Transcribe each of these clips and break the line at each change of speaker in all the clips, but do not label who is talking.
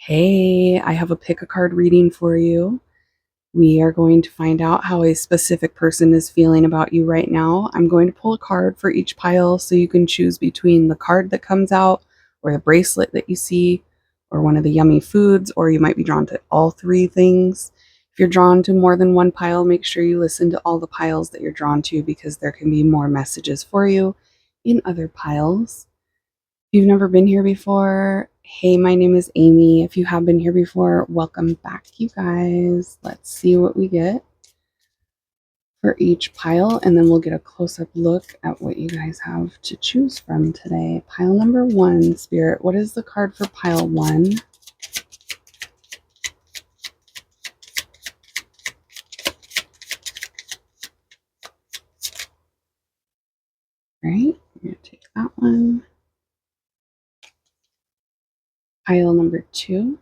Hey, I have a pick a card reading for you. We are going to find out how a specific person is feeling about you right now. I'm going to pull a card for each pile so you can choose between the card that comes out, or the bracelet that you see, or one of the yummy foods, or you might be drawn to all three things. If you're drawn to more than one pile, make sure you listen to all the piles that you're drawn to because there can be more messages for you in other piles. If you've never been here before, hey, my name is Amy. If you have been here before, welcome back, you guys. Let's see what we get for each pile, and then we'll get a close-up look at what you guys have to choose from today. Pile number 1, Spirit, what is the card for pile 1? Right, I'm going to take that one. Pile number 2.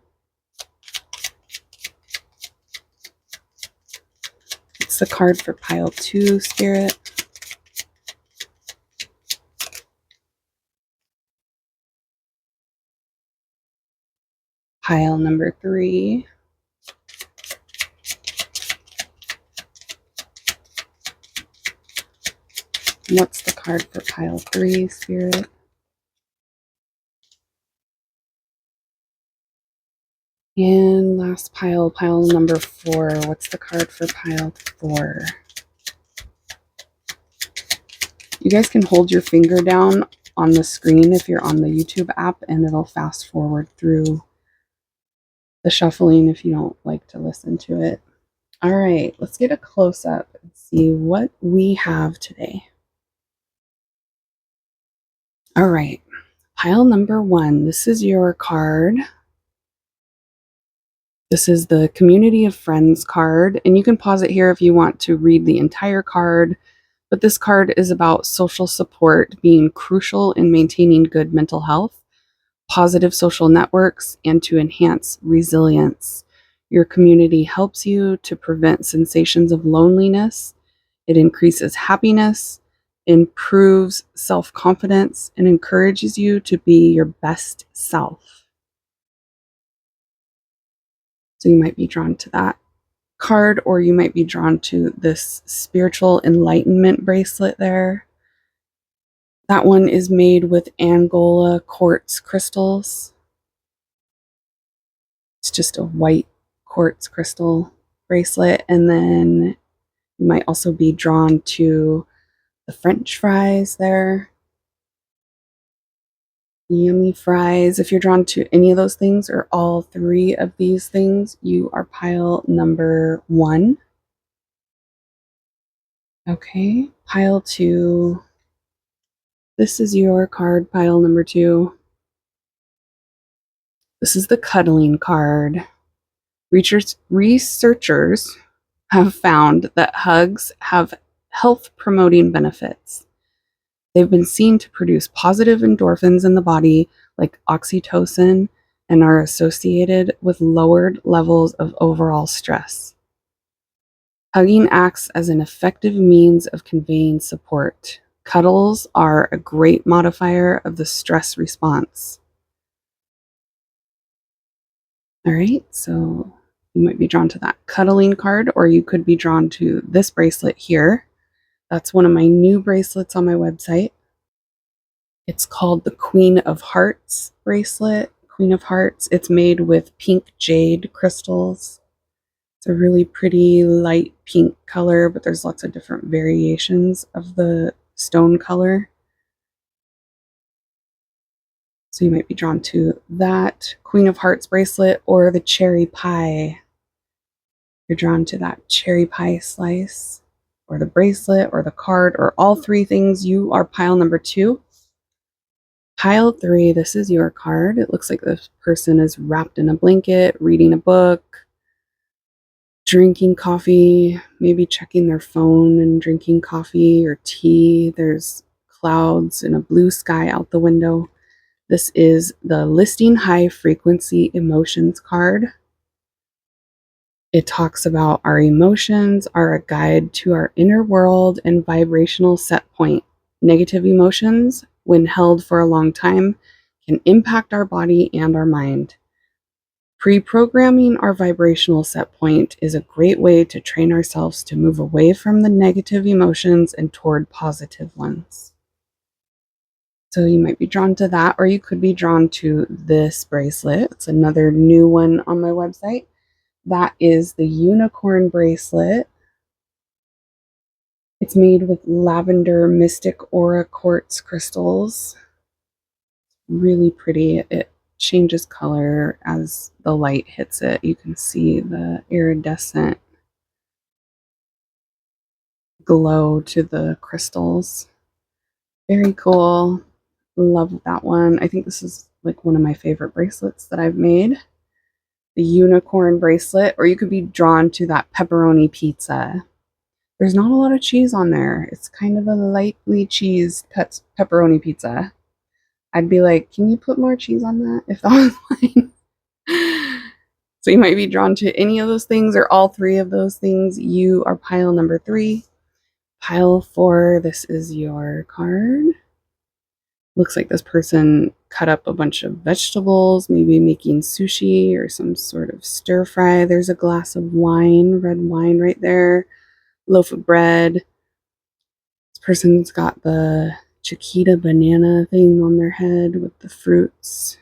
It's the card for pile 2, Spirit. Pile number 3. What's the card for pile 3, Spirit? And last pile, pile number 4. What's the card for pile 4? You guys can hold your finger down on the screen if you're on the YouTube app, and it'll fast forward through the shuffling if you don't like to listen to it. All right, let's get a close-up and see what we have today. All right, pile number 1. This is your card. This is the Community of Friends card, and you can pause it here if you want to read the entire card, but this card is about social support being crucial in maintaining good mental health, positive social networks, and to enhance resilience. Your community helps you to prevent sensations of loneliness. It increases happiness, improves self-confidence, and encourages you to be your best self. So you might be drawn to that card, or you might be drawn to this spiritual enlightenment bracelet there. That one is made with Angola quartz crystals. It's just a white quartz crystal bracelet. And then you might also be drawn to the French fries there. Yummy fries. If you're drawn to any of those things or all three of these things, you are pile number 1. Okay, pile 2. This is your card, pile number 2. This is the cuddling card. Researchers have found that hugs have health-promoting benefits. They've been seen to produce positive endorphins in the body, like oxytocin, and are associated with lowered levels of overall stress. Hugging acts as an effective means of conveying support. Cuddles are a great modifier of the stress response. All right, so you might be drawn to that cuddling card, or you could be drawn to this bracelet here. That's one of my new bracelets on my website. It's called the Queen of Hearts bracelet. Queen of Hearts. It's made with pink jade crystals. It's a really pretty light pink color, but there's lots of different variations of the stone color. So you might be drawn to that Queen of Hearts bracelet or the cherry pie. You're drawn to that cherry pie slice or the bracelet or the card or all three things. You are pile number 2. Pile 3, this is your card. It looks like this person is wrapped in a blanket, reading a book, drinking coffee, maybe checking their phone and drinking coffee or tea. There's clouds and a blue sky out the window. This is the Listing High Frequency Emotions card. It talks about our emotions are a guide to our inner world and vibrational set point. Negative emotions, when held for a long time, can impact our body and our mind. Pre-programming our vibrational set point is a great way to train ourselves to move away from the negative emotions and toward positive ones. So you might be drawn to that, or you could be drawn to this bracelet. It's another new one on my website. That is the unicorn bracelet. It's made with lavender mystic aura quartz crystals. Really pretty. It changes color as the light hits it. You can see the iridescent glow to the crystals. Very cool. Love that one. I think this is like one of my favorite bracelets that I've made. The unicorn bracelet, or you could be drawn to that pepperoni pizza. There's not a lot of cheese on there. It's kind of a lightly cheesed pepperoni pizza. I'd be like, can you put more cheese on that if that was mine? So you might be drawn to any of those things or all three of those things. You are pile number 3. Pile 4, this is your card. Looks like this person cut up a bunch of vegetables, maybe making sushi or some sort of stir fry. There's a glass of wine, red wine right there, loaf of bread. This person's got the Chiquita banana thing on their head with the fruits.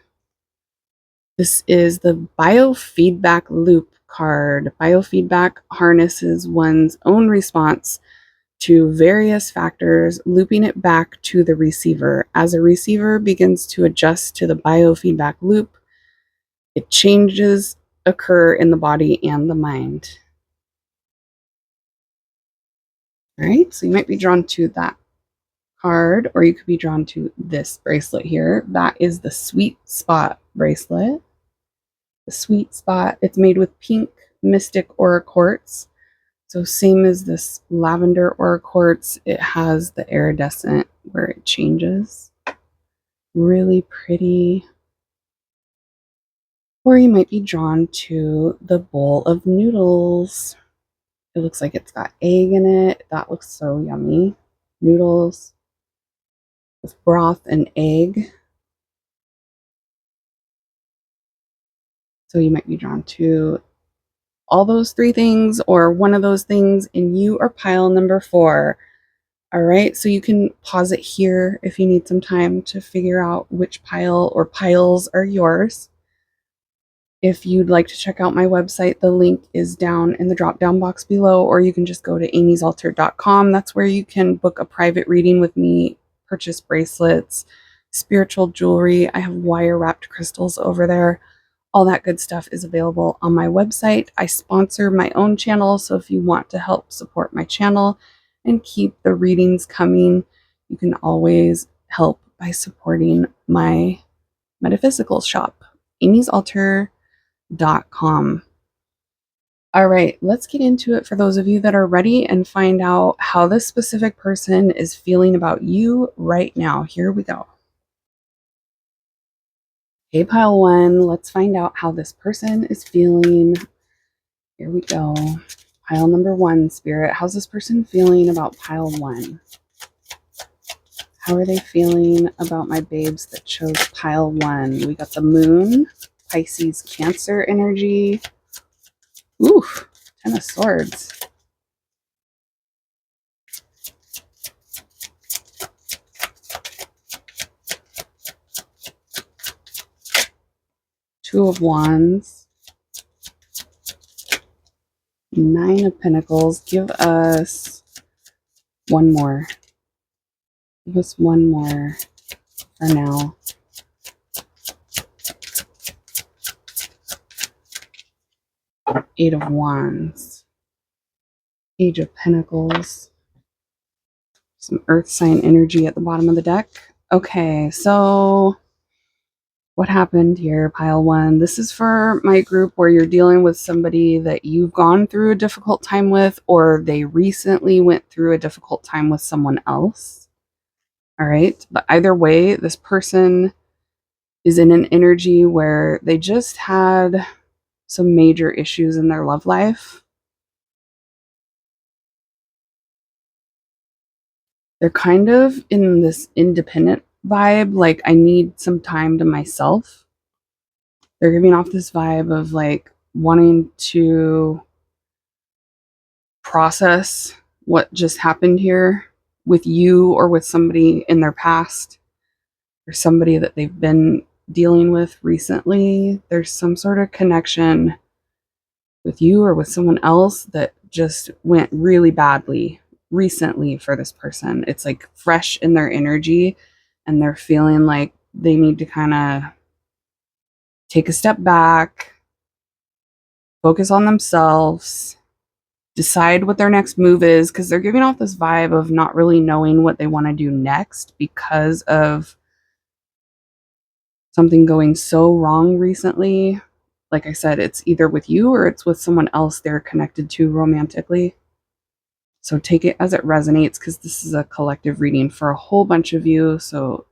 This is the biofeedback loop card. Biofeedback harnesses one's own response to various factors, looping it back to the receiver. As a receiver begins to adjust to the biofeedback loop, changes occur in the body and the mind. All right, so you might be drawn to that card, or you could be drawn to this bracelet here. That is the Sweet Spot bracelet. The Sweet Spot, it's made with pink mystic aura quartz. So same as this lavender aura quartz, it has the iridescent where it changes. Really pretty. Or you might be drawn to the bowl of noodles. It looks like it's got egg in it. That looks so yummy. Noodles with broth and egg. So you might be drawn to all those 3 things or one of those things, and you are pile number 4. All right, so you can pause it here if you need some time to figure out which pile or piles are yours. If you'd like to check out my website, the link is down in the drop down box below, or you can just go to amysalter.com. That's where you can book a private reading with me, purchase bracelets, spiritual jewelry. I have wire wrapped crystals over there. All that good stuff is available on my website. I sponsor my own channel, so if you want to help support my channel and keep the readings coming, you can always help by supporting my metaphysical shop, amysalter.com. All right, let's get into it for those of you that are ready and find out how this specific person is feeling about you right now. Here we go. Okay, pile 1, let's find out how this person is feeling. Here we go. Pile number 1, Spirit. How's this person feeling about pile 1? How are they feeling about my babes that chose pile 1? We got the Moon, Pisces, Cancer energy. Ooh, 10 of Swords. Two of Wands. 9 of Pentacles. Give us one more. Give us one more for now. Eight of Wands. Page of Pentacles. Some earth sign energy at the bottom of the deck. Okay, so what happened here, pile 1? This is for my group where you're dealing with somebody that you've gone through a difficult time with, or they recently went through a difficult time with someone else. All right, but either way, this person is in an energy where they just had some major issues in their love life. They're kind of in this independent vibe, like I need some time to myself. They're giving off this vibe of like wanting to process what just happened here with you or with somebody in their past or somebody that they've been dealing with recently. There's some sort of connection with you or with someone else that just went really badly recently for this person. It's like fresh in their energy and they're feeling like they need to kind of take a step back, focus on themselves, decide what their next move is, because they're giving off this vibe of not really knowing what they want to do next because of something going so wrong recently. Like I said, it's either with you or it's with someone else they're connected to romantically. So take it as it resonates, because this is a collective reading for a whole bunch of you. So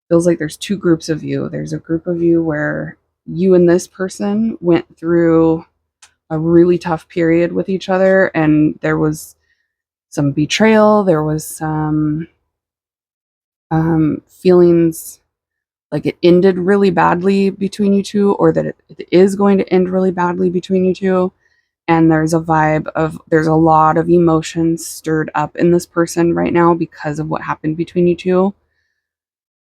it feels like there's two groups of you. There's a group of you where you and this person went through a really tough period with each other, and there was some betrayal, there was some feelings like it ended really badly between you two, or that it is going to end really badly between you two. And there's a vibe of there's a lot of emotions stirred up in this person right now because of what happened between you two.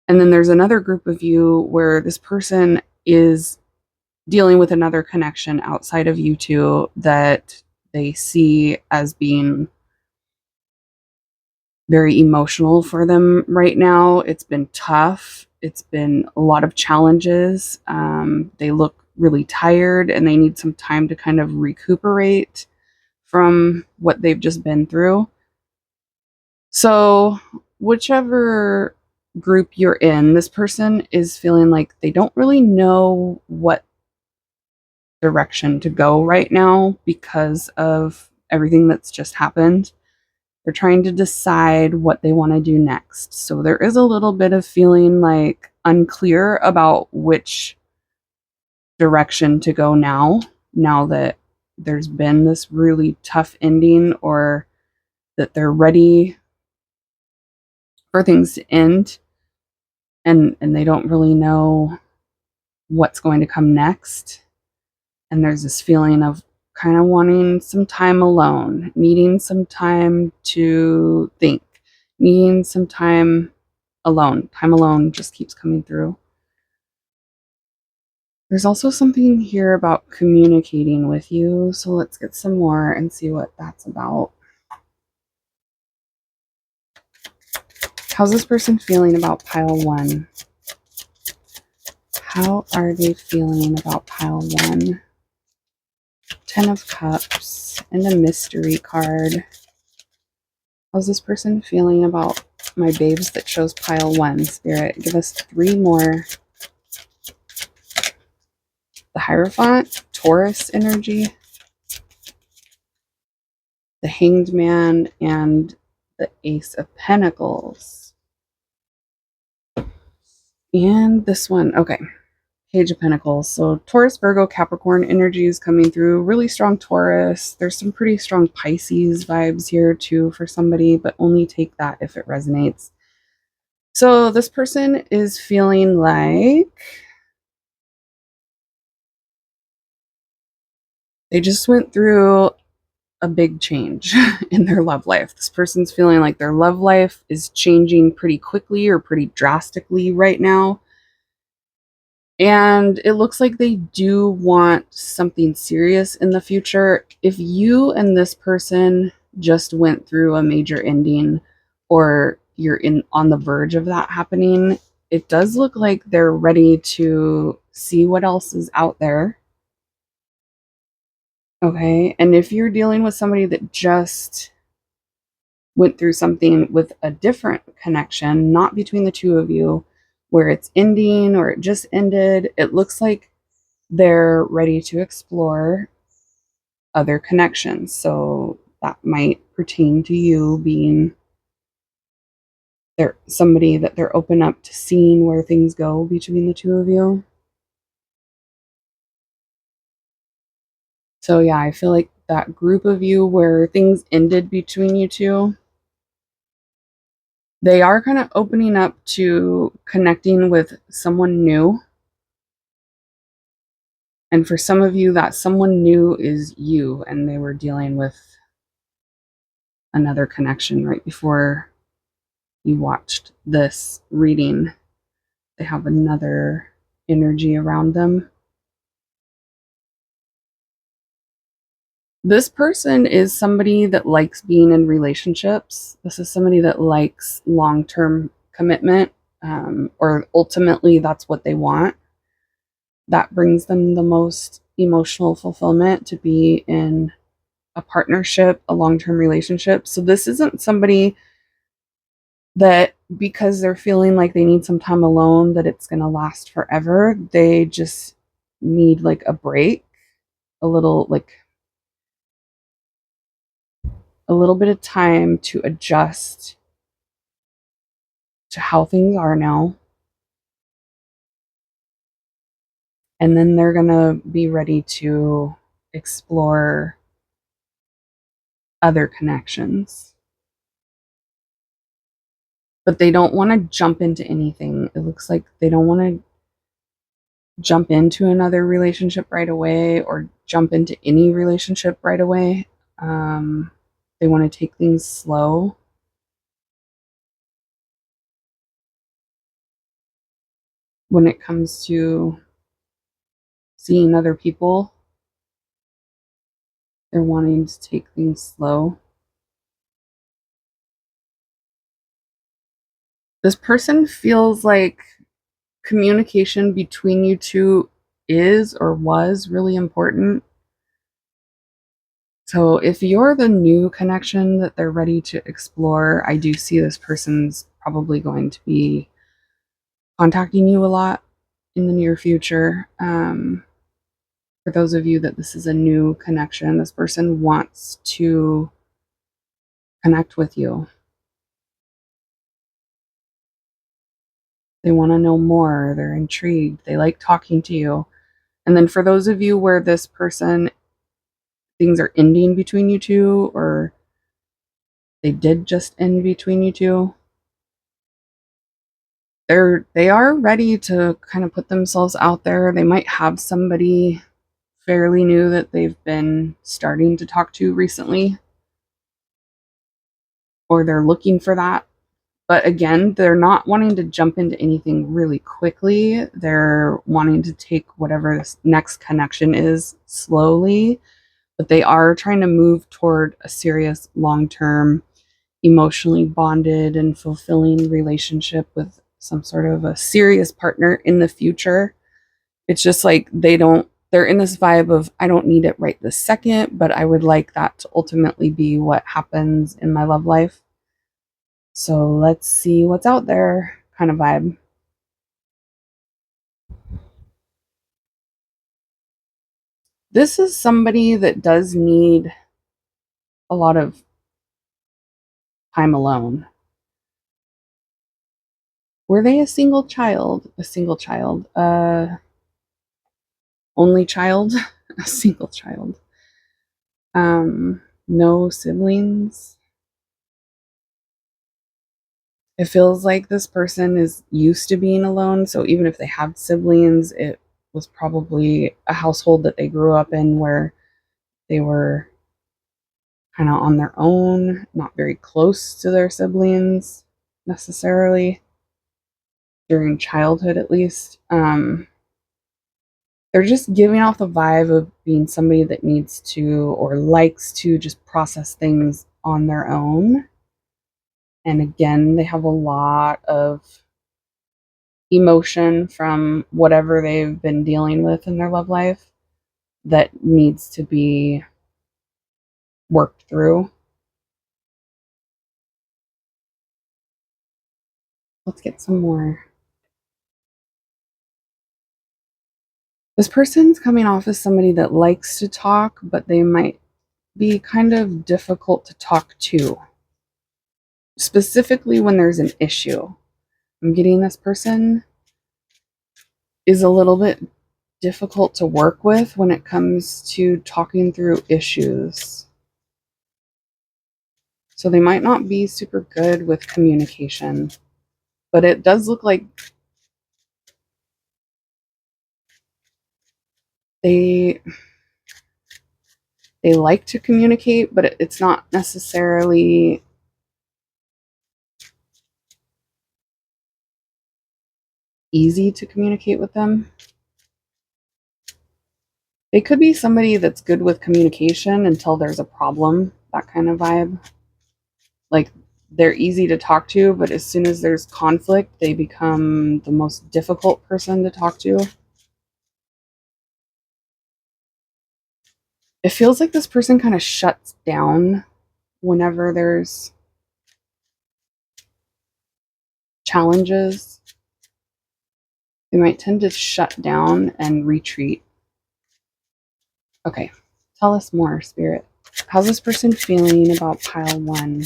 And then there's another group of you where this person is dealing with another connection outside of you two that they see as being very emotional for them right now. It's been tough. It's been a lot of challenges. They look really tired and they need some time to kind of recuperate from what they've just been through. So, whichever group you're in, this person is feeling like they don't really know what direction to go right now because of everything that's just happened. They're trying to decide what they want to do next. So there is a little bit of feeling like unclear about which direction to go now that there's been this really tough ending, or that they're ready for things to end, and they don't really know what's going to come next. And there's this feeling of kind of wanting some time alone, needing some time to think, needing some time alone. Time alone just keeps coming through. There's also something here about communicating with you. So let's get some more and see what that's about. How's this person feeling about pile one? How are they feeling about pile one? 10 of Cups and a mystery card. How's this person feeling about my babes that chose pile one? Spirit, give us 3 more. The Hierophant, Taurus energy, the Hanged Man, and the Ace of Pentacles. And this one, okay, Page of Pentacles. So Taurus, Virgo, Capricorn energy is coming through. Really strong Taurus. There's some pretty strong Pisces vibes here too for somebody, but only take that if it resonates. So this person is feeling like they just went through a big change in their love life. This person's feeling like their love life is changing pretty quickly or pretty drastically right now. And it looks like they do want something serious in the future. If you and this person just went through a major ending, or you're on the verge of that happening, it does look like they're ready to see what else is out there. Okay. And if you're dealing with somebody that just went through something with a different connection, not between the two of you, where it's ending or it just ended, it looks like they're ready to explore other connections. So that might pertain to you being somebody that they're open up to seeing where things go between the two of you. So yeah, I feel like that group of you where things ended between you two, they are kind of opening up to connecting with someone new. And for some of you, that someone new is you, and they were dealing with another connection right before you watched this reading. They have another energy around them. This person is somebody that likes being in relationships. This is somebody that likes long-term commitment, or ultimately that's what they want. That brings them the most emotional fulfillment, to be in a partnership, a long-term relationship. So this isn't somebody that, because they're feeling like they need some time alone, that it's going to last forever. They just need like a break, a little bit of time to adjust to how things are now. And then they're going to be ready to explore other connections. But they don't want to jump into anything. It looks like they don't want to jump into another relationship right away, or jump into any relationship right away. They want to take things slow. When it comes to seeing other people, they're wanting to take things slow. This person feels like communication between you two is or was really important. So if you're the new connection that they're ready to explore, I do see this person's probably going to be contacting you a lot in the near future. For those of you that this is a new connection, this person wants to connect with you. They want to know more. They're intrigued. They like talking to you. And then for those of you where this person, things are ending between you two, or they did just end between you two, they are ready to kind of put themselves out there. They might have somebody fairly new that they've been starting to talk to recently, or they're looking for that. But again, they're not wanting to jump into anything really quickly. They're wanting to take whatever this next connection is slowly, but they are trying to move toward a serious, long-term, emotionally bonded and fulfilling relationship with some sort of a serious partner in the future. It's just like they're in this vibe of, I don't need it right this second, but I would like that to ultimately be what happens in my love life. So let's see what's out there kind of vibe. This is somebody that does need a lot of time alone. Were they a single child? A single child. Only child? A single child. No siblings. It feels like this person is used to being alone, so even if they have siblings, it was probably a household that they grew up in where they were kind of on their own, not very close to their siblings necessarily, during childhood at least. They're just giving off the vibe of being somebody that needs to or likes to just process things on their own. And again, they have a lot of emotion from whatever they've been dealing with in their love life that needs to be worked through. Let's get some more. This person's coming off as somebody that likes to talk, but they might be kind of difficult to talk to, specifically when there's an issue. I'm getting this person is a little bit difficult to work with when it comes to talking through issues. So they might not be super good with communication, but it does look like They like to communicate, but it's not necessarily easy to communicate with them. They could be somebody that's good with communication until there's a problem, that kind of vibe. Like, they're easy to talk to, but as soon as there's conflict, they become the most difficult person to talk to. It feels like this person kind of shuts down whenever there's challenges. They might tend to shut down and retreat. Okay, tell us more, Spirit. How's this person feeling about pile 1?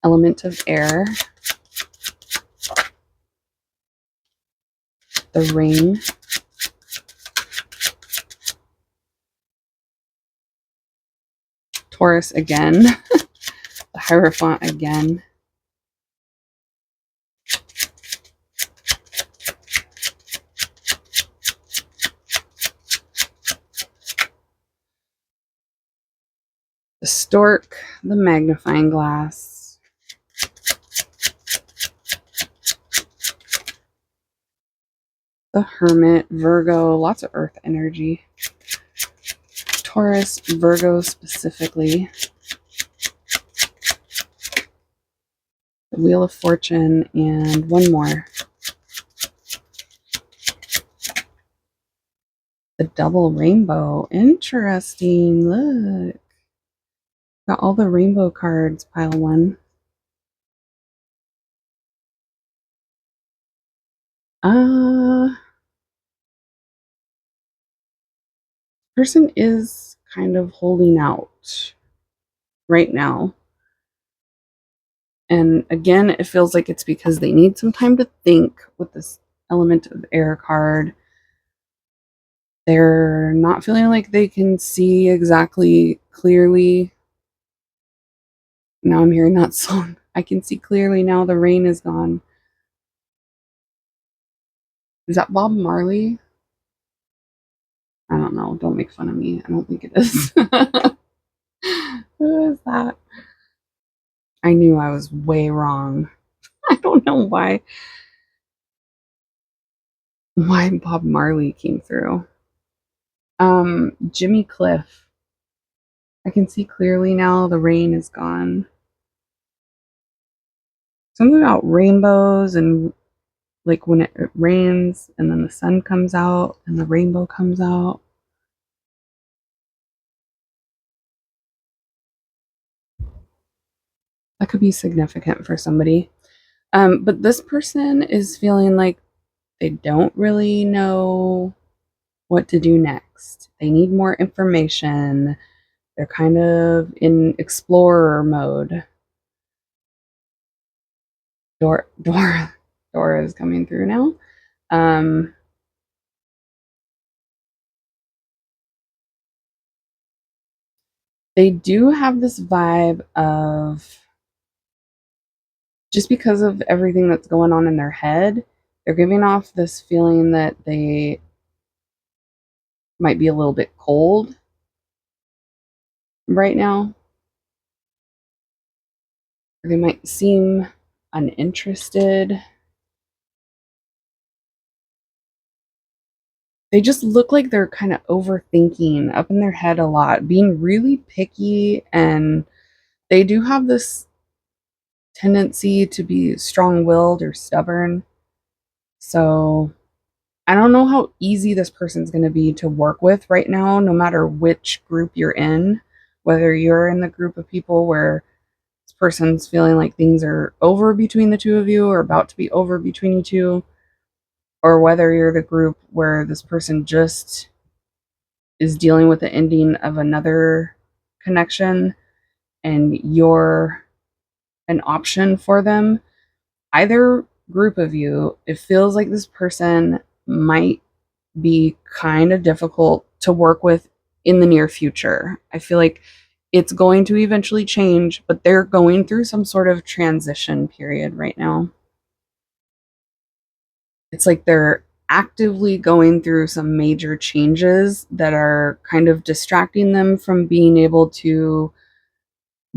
Element of air. The ring. Taurus again. The Hierophant again. The Stork. The Magnifying Glass. The Hermit. Virgo. Lots of earth energy. Taurus. Virgo specifically. The Wheel of Fortune. And one more. The double rainbow. Interesting. Look. Got all the rainbow cards, pile 1. Person is kind of holding out right now. And again, it feels like it's because they need some time to think with this element of air card. They're not feeling like they can see exactly clearly. Now I'm hearing that song. I can see clearly now, the rain is gone. Is that Bob Marley? I don't know. Don't make fun of me. I don't think it is. Who is that? I knew I was way wrong. I don't know why Bob Marley came through. Jimmy Cliff. I can see clearly now, the rain is gone. Something about rainbows and like when it rains and then the sun comes out and the rainbow comes out. That could be significant for somebody. But this person is feeling like they don't really know what to do next. They need more information. They're kind of in explorer mode. Dora is coming through now. They do have this vibe of, just because of everything that's going on in their head, they're giving off this feeling that they might be a little bit cold right now. Or they might seem uninterested. They just look like they're kind of overthinking up in their head a lot, being really picky, and they do have this tendency to be strong-willed or stubborn. So I don't know how easy this person's going to be to work with right now, no matter which group you're in, whether you're in the group of people where this person's feeling like things are over between the two of you or about to be over between you two, or whether you're the group where this person just is dealing with the ending of another connection and you're an option for them. Either group of you, it feels like this person might be kind of difficult to work with in the near future. I feel like it's going to eventually change, but they're going through some sort of transition period right now. it's like they're actively going through some major changes that are kind of distracting them from being able to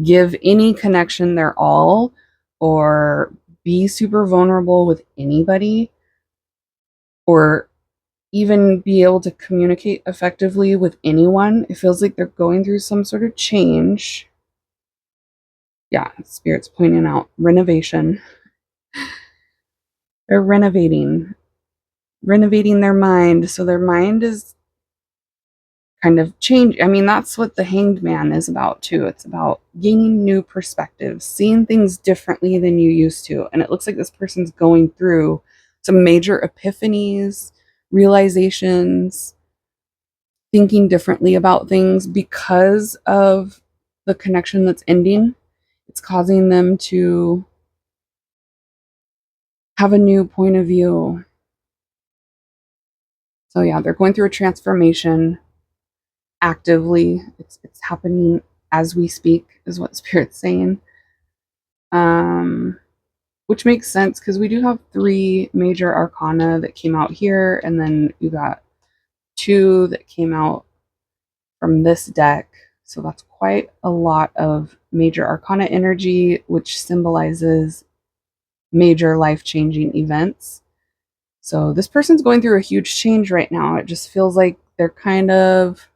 give any connection their all or be super vulnerable with anybody or even be able to communicate effectively with anyone. It feels like they're going through some sort of change. Yeah, Spirit's pointing out renovation. They're renovating their mind. So their mind is kind of change. I mean, that's what the Hanged Man is about too. It's about gaining new perspectives, seeing things differently than you used to. And it looks like this person's going through some major epiphanies, realizations, thinking differently about things because of the connection that's ending. It's causing them to have a new point of view. So yeah, they're going through a transformation actively. It's happening as we speak, is what Spirit's saying. Which makes sense because we do have 3 major arcana that came out here, and then you got 2 that came out from this deck. So that's quite a lot of major arcana energy, which symbolizes major life-changing events. So this person's going through a huge change right now. It just feels like they're kind of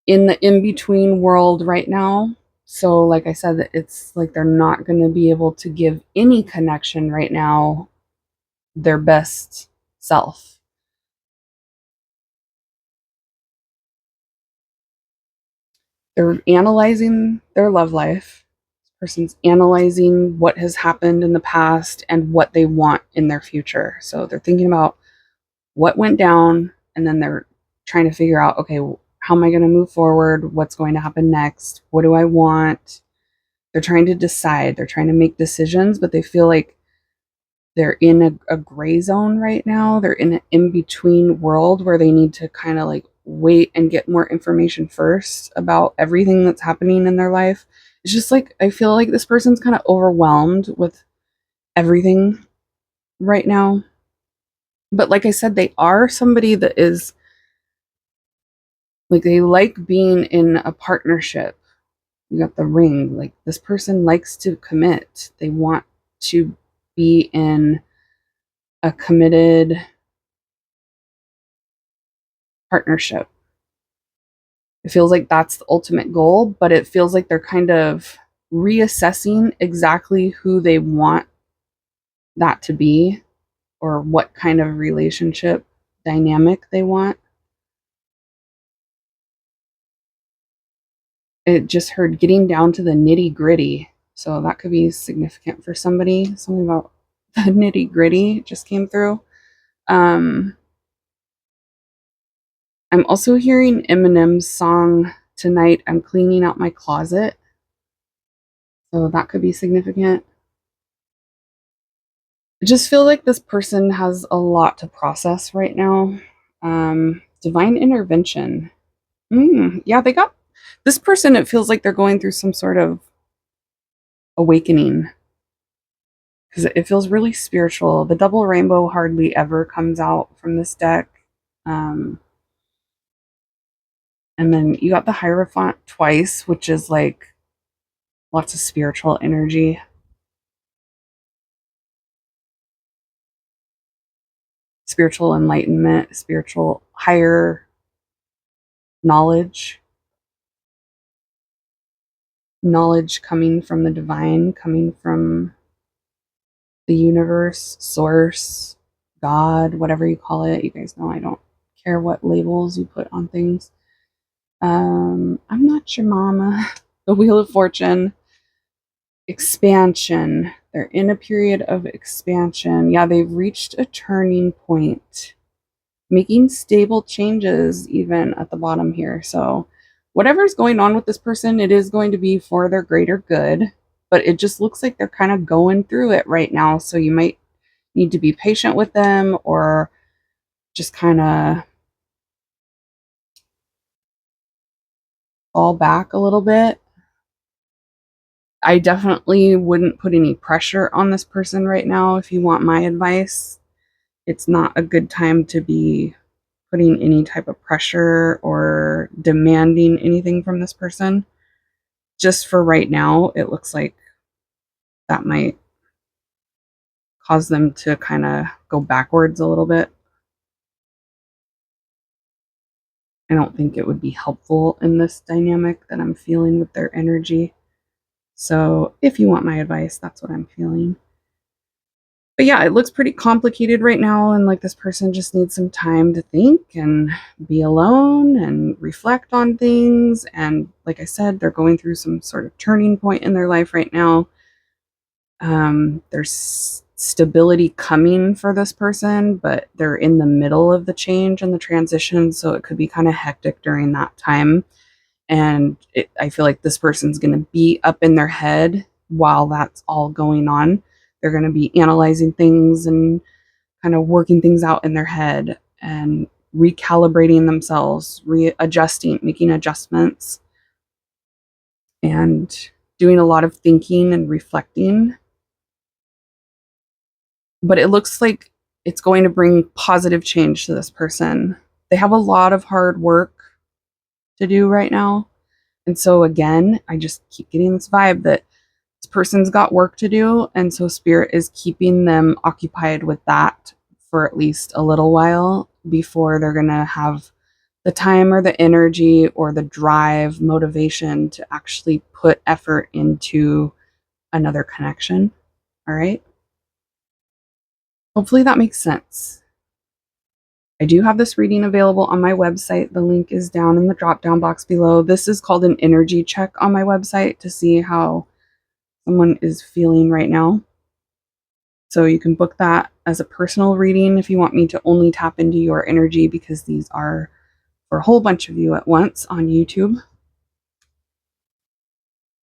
in the in-between world right now. So like I said, it's like they're not going to be able to give any connection right now their best self. They're analyzing their love life. This person's analyzing what has happened in the past and what they want in their future. So they're thinking about what went down, and then they're trying to figure out, okay, how am I going to move forward? What's going to happen next? What do I want? They're trying to decide. They're trying to make decisions, but they feel like they're in a gray zone right now. They're in an in-between world where they need to kind of like wait and get more information first about everything that's happening in their life. It's just like, I feel like this person's kind of overwhelmed with everything right now. But like I said, they are somebody that is like, they like being in a partnership. You got the ring. Like, this person likes to commit. They want to be in a committed partnership. It feels like that's the ultimate goal, but it feels like they're kind of reassessing exactly who they want that to be or what kind of relationship dynamic they want. It just heard getting down to the nitty gritty. So that could be significant for somebody. Something about the nitty gritty just came through. I'm also hearing Eminem's song Tonight I'm Cleaning Out My Closet. So that could be significant. I just feel like this person has a lot to process right now. Divine intervention. Yeah, they got this person. It feels like they're going through some sort of awakening because it feels really spiritual. The double rainbow hardly ever comes out from this deck. And then you got the Hierophant twice, which is like lots of spiritual energy. Spiritual enlightenment, spiritual higher knowledge. Knowledge coming from the divine, coming from the universe, source, God, whatever you call it. You guys know I don't care what labels you put on things. I'm not your mama. The Wheel of Fortune. Expansion. They're in a period of expansion. Yeah, they've reached a turning point. Making stable changes even at the bottom here. So whatever's going on with this person, it is going to be for their greater good. But it just looks like they're kind of going through it right now. So you might need to be patient with them or just kind of fall back a little bit. I definitely wouldn't put any pressure on this person right now if you want my advice. It's not a good time to be putting any type of pressure or demanding anything from this person. Just for right now, it looks like that might cause them to kind of go backwards a little bit. I don't think it would be helpful in this dynamic that I'm feeling with their energy. So if you want my advice, that's what I'm feeling. But yeah, it looks pretty complicated right now, and like this person just needs some time to think and be alone and reflect on things. And like I said, they're going through some sort of turning point in their life right now. There's stability coming for this person, but they're in the middle of the change and the transition, so it could be kind of hectic during that time. And I feel like this person's going to be up in their head while that's all going on. They're going to be analyzing things and kind of working things out in their head and recalibrating themselves, readjusting, making adjustments, and doing a lot of thinking and reflecting. But it looks like it's going to bring positive change to this person. They have a lot of hard work to do right now. And so, again, I just keep getting this vibe that this person's got work to do. And so, Spirit is keeping them occupied with that for at least a little while before they're going to have the time or the energy or the drive, motivation to actually put effort into another connection. All right. Hopefully that makes sense. I do have this reading available on my website. The link is down in the drop down box below. This is called an energy check on my website to see how someone is feeling right now. So you can book that as a personal reading if you want me to only tap into your energy, because these are for a whole bunch of you at once on YouTube.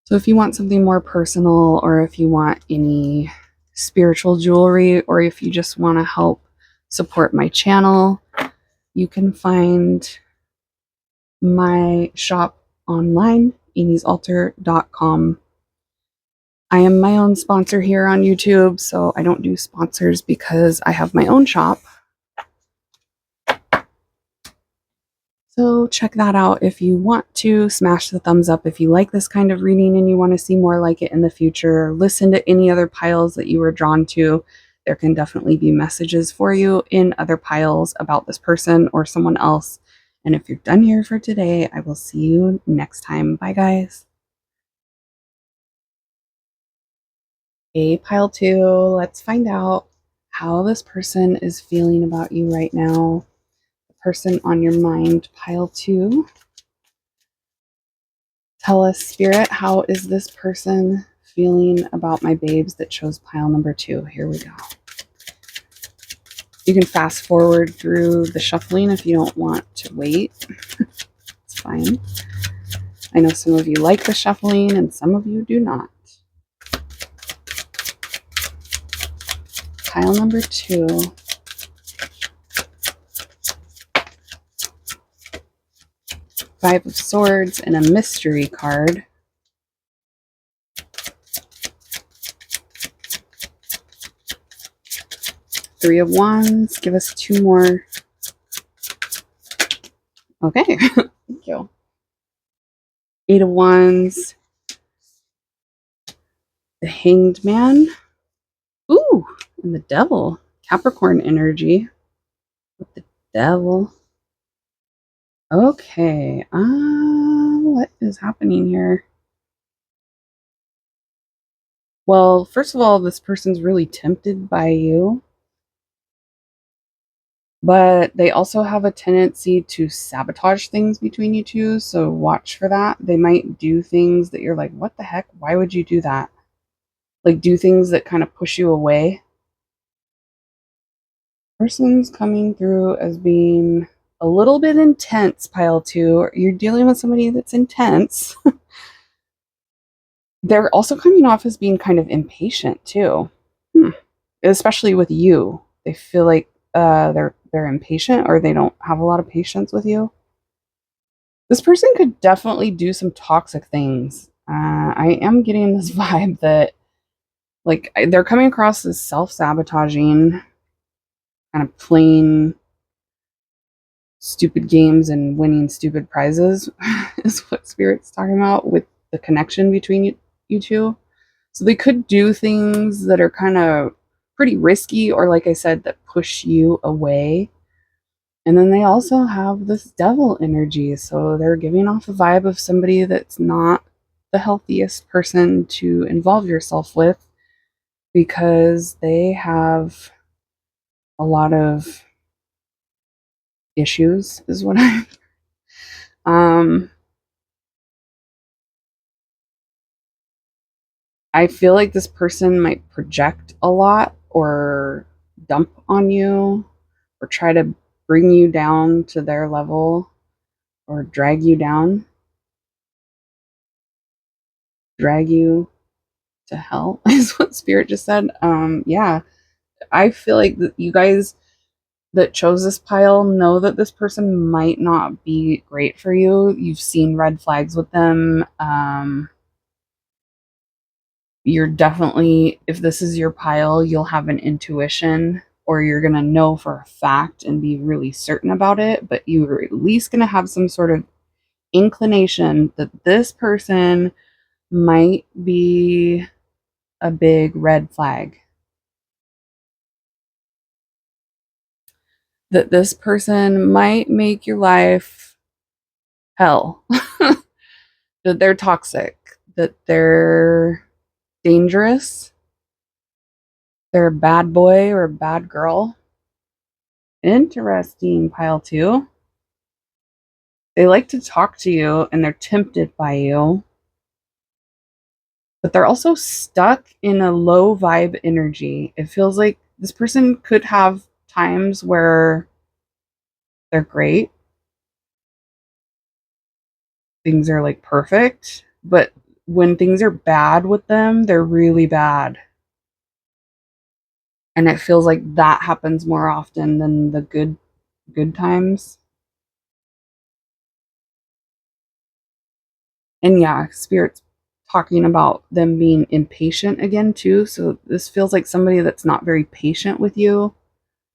So if you want something more personal, or if you want any spiritual jewelry, or if you just want to help support my channel, you can find my shop online, amysaltar.com. I am my own sponsor here on YouTube, so I don't do sponsors because I have my own shop. So check that out if you want to. Smash the thumbs up if you like this kind of reading and you want to see more like it in the future. Listen to any other piles that you were drawn to. There can definitely be messages for you in other piles about this person or someone else. And if you're done here for today, I will see you next time. Bye, guys. Okay, pile 2, let's find out how this person is feeling about you right now. The person on your mind, pile 2. Tell us, Spirit, how is this person feeling about my babes that chose pile number 2? Here we go. You can fast forward through the shuffling if you don't want to wait. It's fine. I know some of you like the shuffling and some of you do not. Pile number 2. Five of Swords and a mystery card. Three of Wands. Give us 2 more. Okay, thank you. 8 of Wands. The Hanged Man. Ooh, and the Devil. Capricorn energy with the Devil. Okay, what is happening here? Well, first of all, this person's really tempted by you, but they also have a tendency to sabotage things between you two, so watch for that. They might do things that you're like, what the heck? Why would you do that? Like, do things that kind of push you away. Person's coming through as being a little bit intense, pile 2. You're dealing with somebody that's intense. They're also coming off as being kind of impatient too. Especially with you. They feel like they're impatient, or they don't have a lot of patience with you. This person could definitely do some toxic things. I am getting this vibe that, like, they're coming across as self-sabotaging. kind of playing stupid games and winning stupid prizes is what Spirit's talking about with the connection between you two. So they could do things that are kind of pretty risky, or like I said, that push you away. And then they also have this devil energy. So they're giving off a vibe of somebody that's not the healthiest person to involve yourself with, because they have a lot of issues, is what I I feel like this person might project a lot or dump on you or try to bring you down to their level or drag you to hell is what Spirit just said. Yeah, I feel like you guys that chose this pile know that this person might not be great for you. You've seen red flags with them. You're definitely, if this is your pile, you'll have an intuition, or you're going to know for a fact and be really certain about it, but you're at least going to have some sort of inclination that this person might be a big red flag. That this person might make your life hell. That they're toxic, that they're dangerous, they're a bad boy or a bad girl. Interesting, pile two. They like to talk to you and they're tempted by you, but they're also stuck in a low vibe energy. It feels like this person could have times where they're great, things are like perfect, but when things are bad with them, they're really bad. And it feels like that happens more often than the good times. And yeah, Spirit's talking about them being impatient again too. So this feels like somebody that's not very patient with you.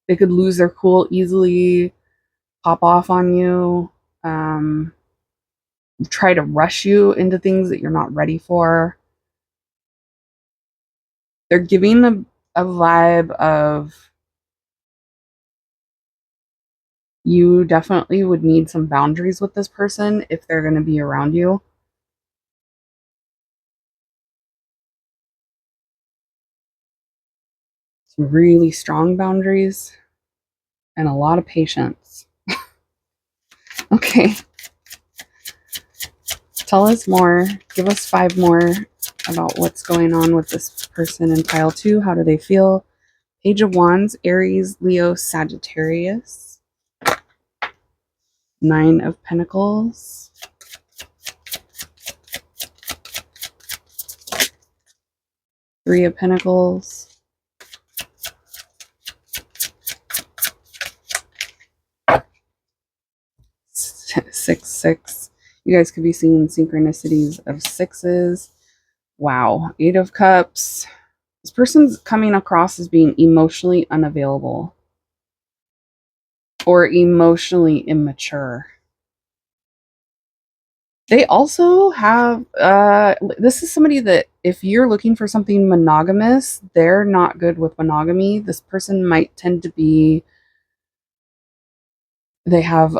They could lose their cool easily, pop off on you, try to rush you into things that you're not ready for. They're giving a vibe of you definitely would need some boundaries with this person if they're going to be around you. Some really strong boundaries and a lot of patience. Okay. Tell us more. Give us 5 more about what's going on with this person in pile 2. How do they feel? Page of Wands, Aries, Leo, Sagittarius. 9 of Pentacles. Three of Pentacles. Six, six. You guys could be seeing synchronicities of sixes. Wow. 8 of Cups. This person's coming across as being emotionally unavailable or emotionally immature. They also have, this is somebody that if you're looking for something monogamous, they're not good with monogamy. This person might tend to be, they have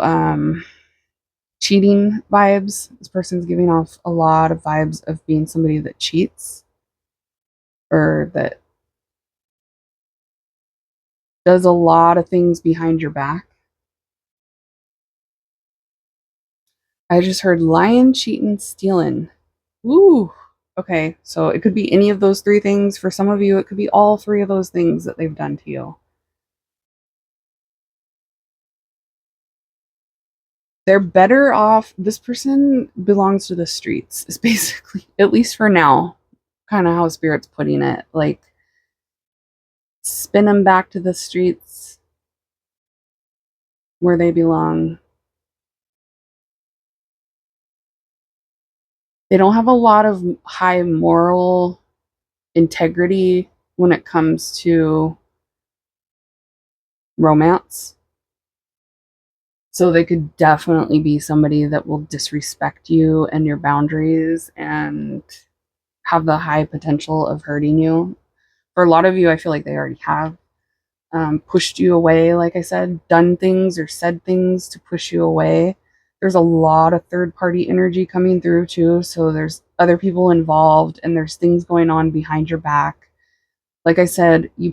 cheating vibes. This person's giving off a lot of vibes of being somebody that cheats or that does a lot of things behind your back. I just heard lying, cheating, stealing. Ooh. Okay, so it could be any of those 3 things. For some of you, it could be all 3 of those things that they've done to you. They're better off. This person belongs to the streets, is basically, at least for now, kind of how Spirit's putting it. Like, spin them back to the streets where they belong. They don't have a lot of high moral integrity when it comes to romance. So they could definitely be somebody that will disrespect you and your boundaries and have the high potential of hurting you. For a lot of you, I feel like they already have pushed you away, like I said, done things or said things to push you away. There's a lot of third party energy coming through too. So there's other people involved and there's things going on behind your back. Like I said, you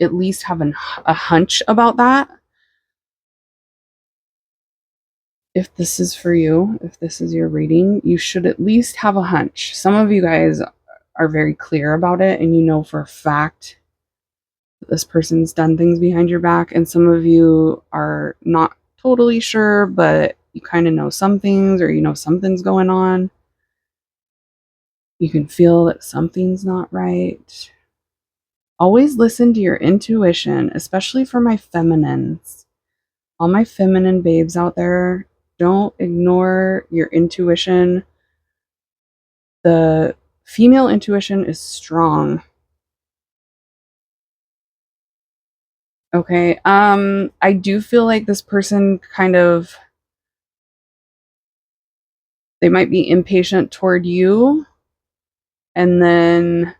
at least have a hunch about that. If this is for you, if this is your reading, you should at least have a hunch. Some of you guys are very clear about it and you know for a fact that this person's done things behind your back, and some of you are not totally sure, but you kind of know some things or you know something's going on. You can feel that something's not right. Always listen to your intuition, especially for my feminines. All my feminine babes out there, don't ignore your intuition. The female intuition is strong. Okay. I do feel like this person they might be impatient toward you and then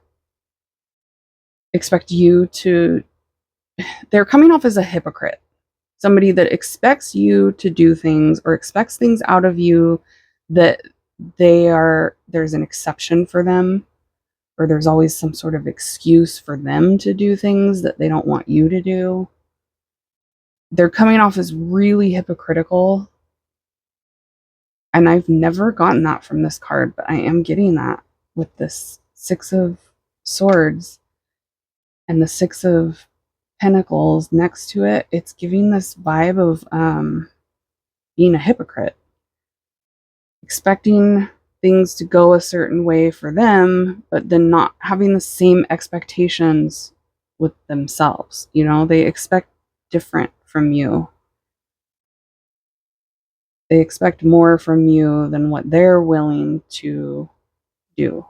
expect you to they're coming off as a hypocrite. Somebody that expects you to do things or expects things out of you that there's an exception for them, or there's always some sort of excuse for them to do things that they don't want you to do. They're coming off as really hypocritical. And I've never gotten that from this card, but I am getting that with this Six of Swords and the Six of Pentacles next to it. It's giving this vibe of being a hypocrite, expecting things to go a certain way for them, but then not having the same expectations with themselves. You know, they expect different from you. They expect more from you than what they're willing to do.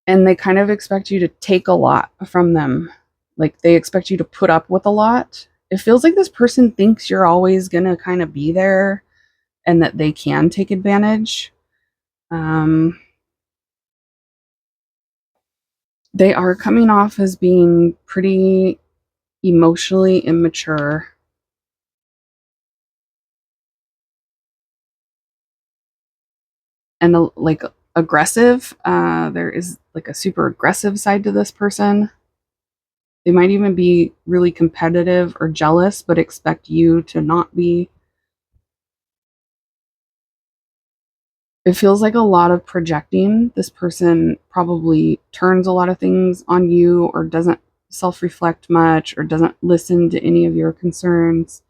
And they kind of expect you to take a lot from them. Like they expect you to put up with a lot. It feels like this person thinks you're always going to kind of be there and that they can take advantage. They are coming off as being pretty emotionally immature. And like aggressive. There is like a super aggressive side to this person. They might even be really competitive or jealous, but expect you to not be. It feels like a lot of projecting. This person probably turns a lot of things on you or doesn't self reflect much or doesn't listen to any of your concerns.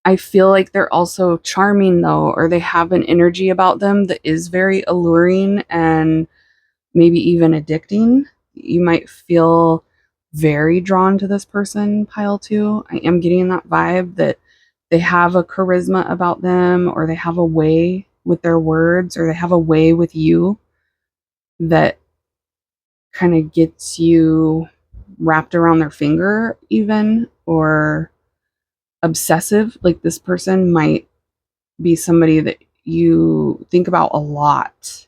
I feel like they're also charming though, or they have an energy about them that is very alluring and maybe even addicting. You might feel very drawn to this person, pile two. I am getting that vibe that they have a charisma about them, or they have a way with their words, or they have a way with you that kind of gets you wrapped around their finger, even, or obsessive. Like this person might be somebody that you think about a lot.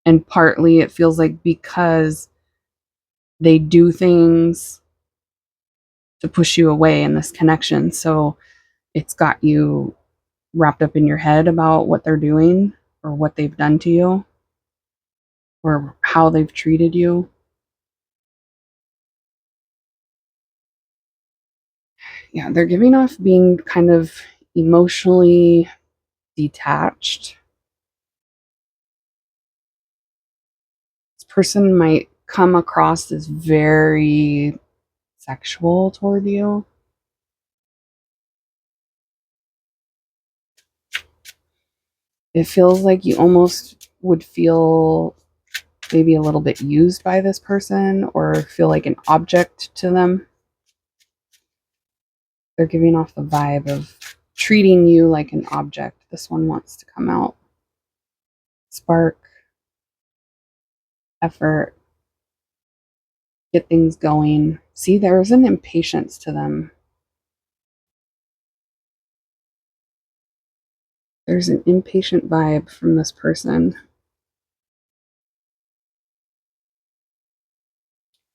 And partly it feels like because they do things to push you away in this connection. So it's got you wrapped up in your head about what they're doing or what they've done to you or how they've treated you. Yeah, they're giving off being kind of emotionally detached. This person might come across as very sexual toward you. It feels like you almost would feel maybe a little bit used by this person or feel like an object to them. They're giving off the vibe of treating you like an object. This one wants to come out. Spark, effort, get things going. See, there's an impatience to them. There's an impatient vibe from this person.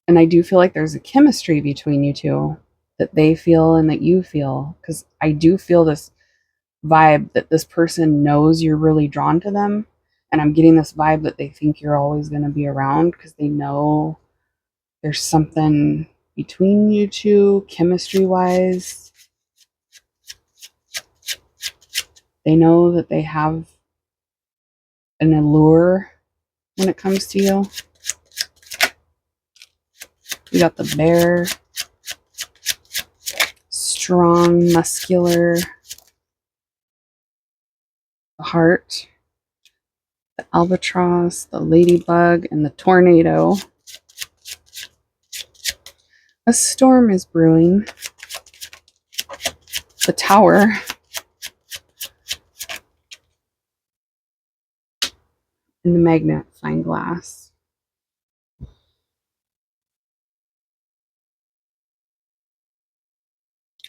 And I do feel like there's a chemistry between you two that they feel and that you feel. Because I do feel this vibe that this person knows you're really drawn to them. And I'm getting this vibe that they think you're always going to be around because they know there's something between you two, chemistry wise. They know that they have an allure when it comes to you. We got the bear, strong, muscular, the heart, the albatross, the ladybug, and the tornado. A storm is brewing. The tower. And the magnifying glass.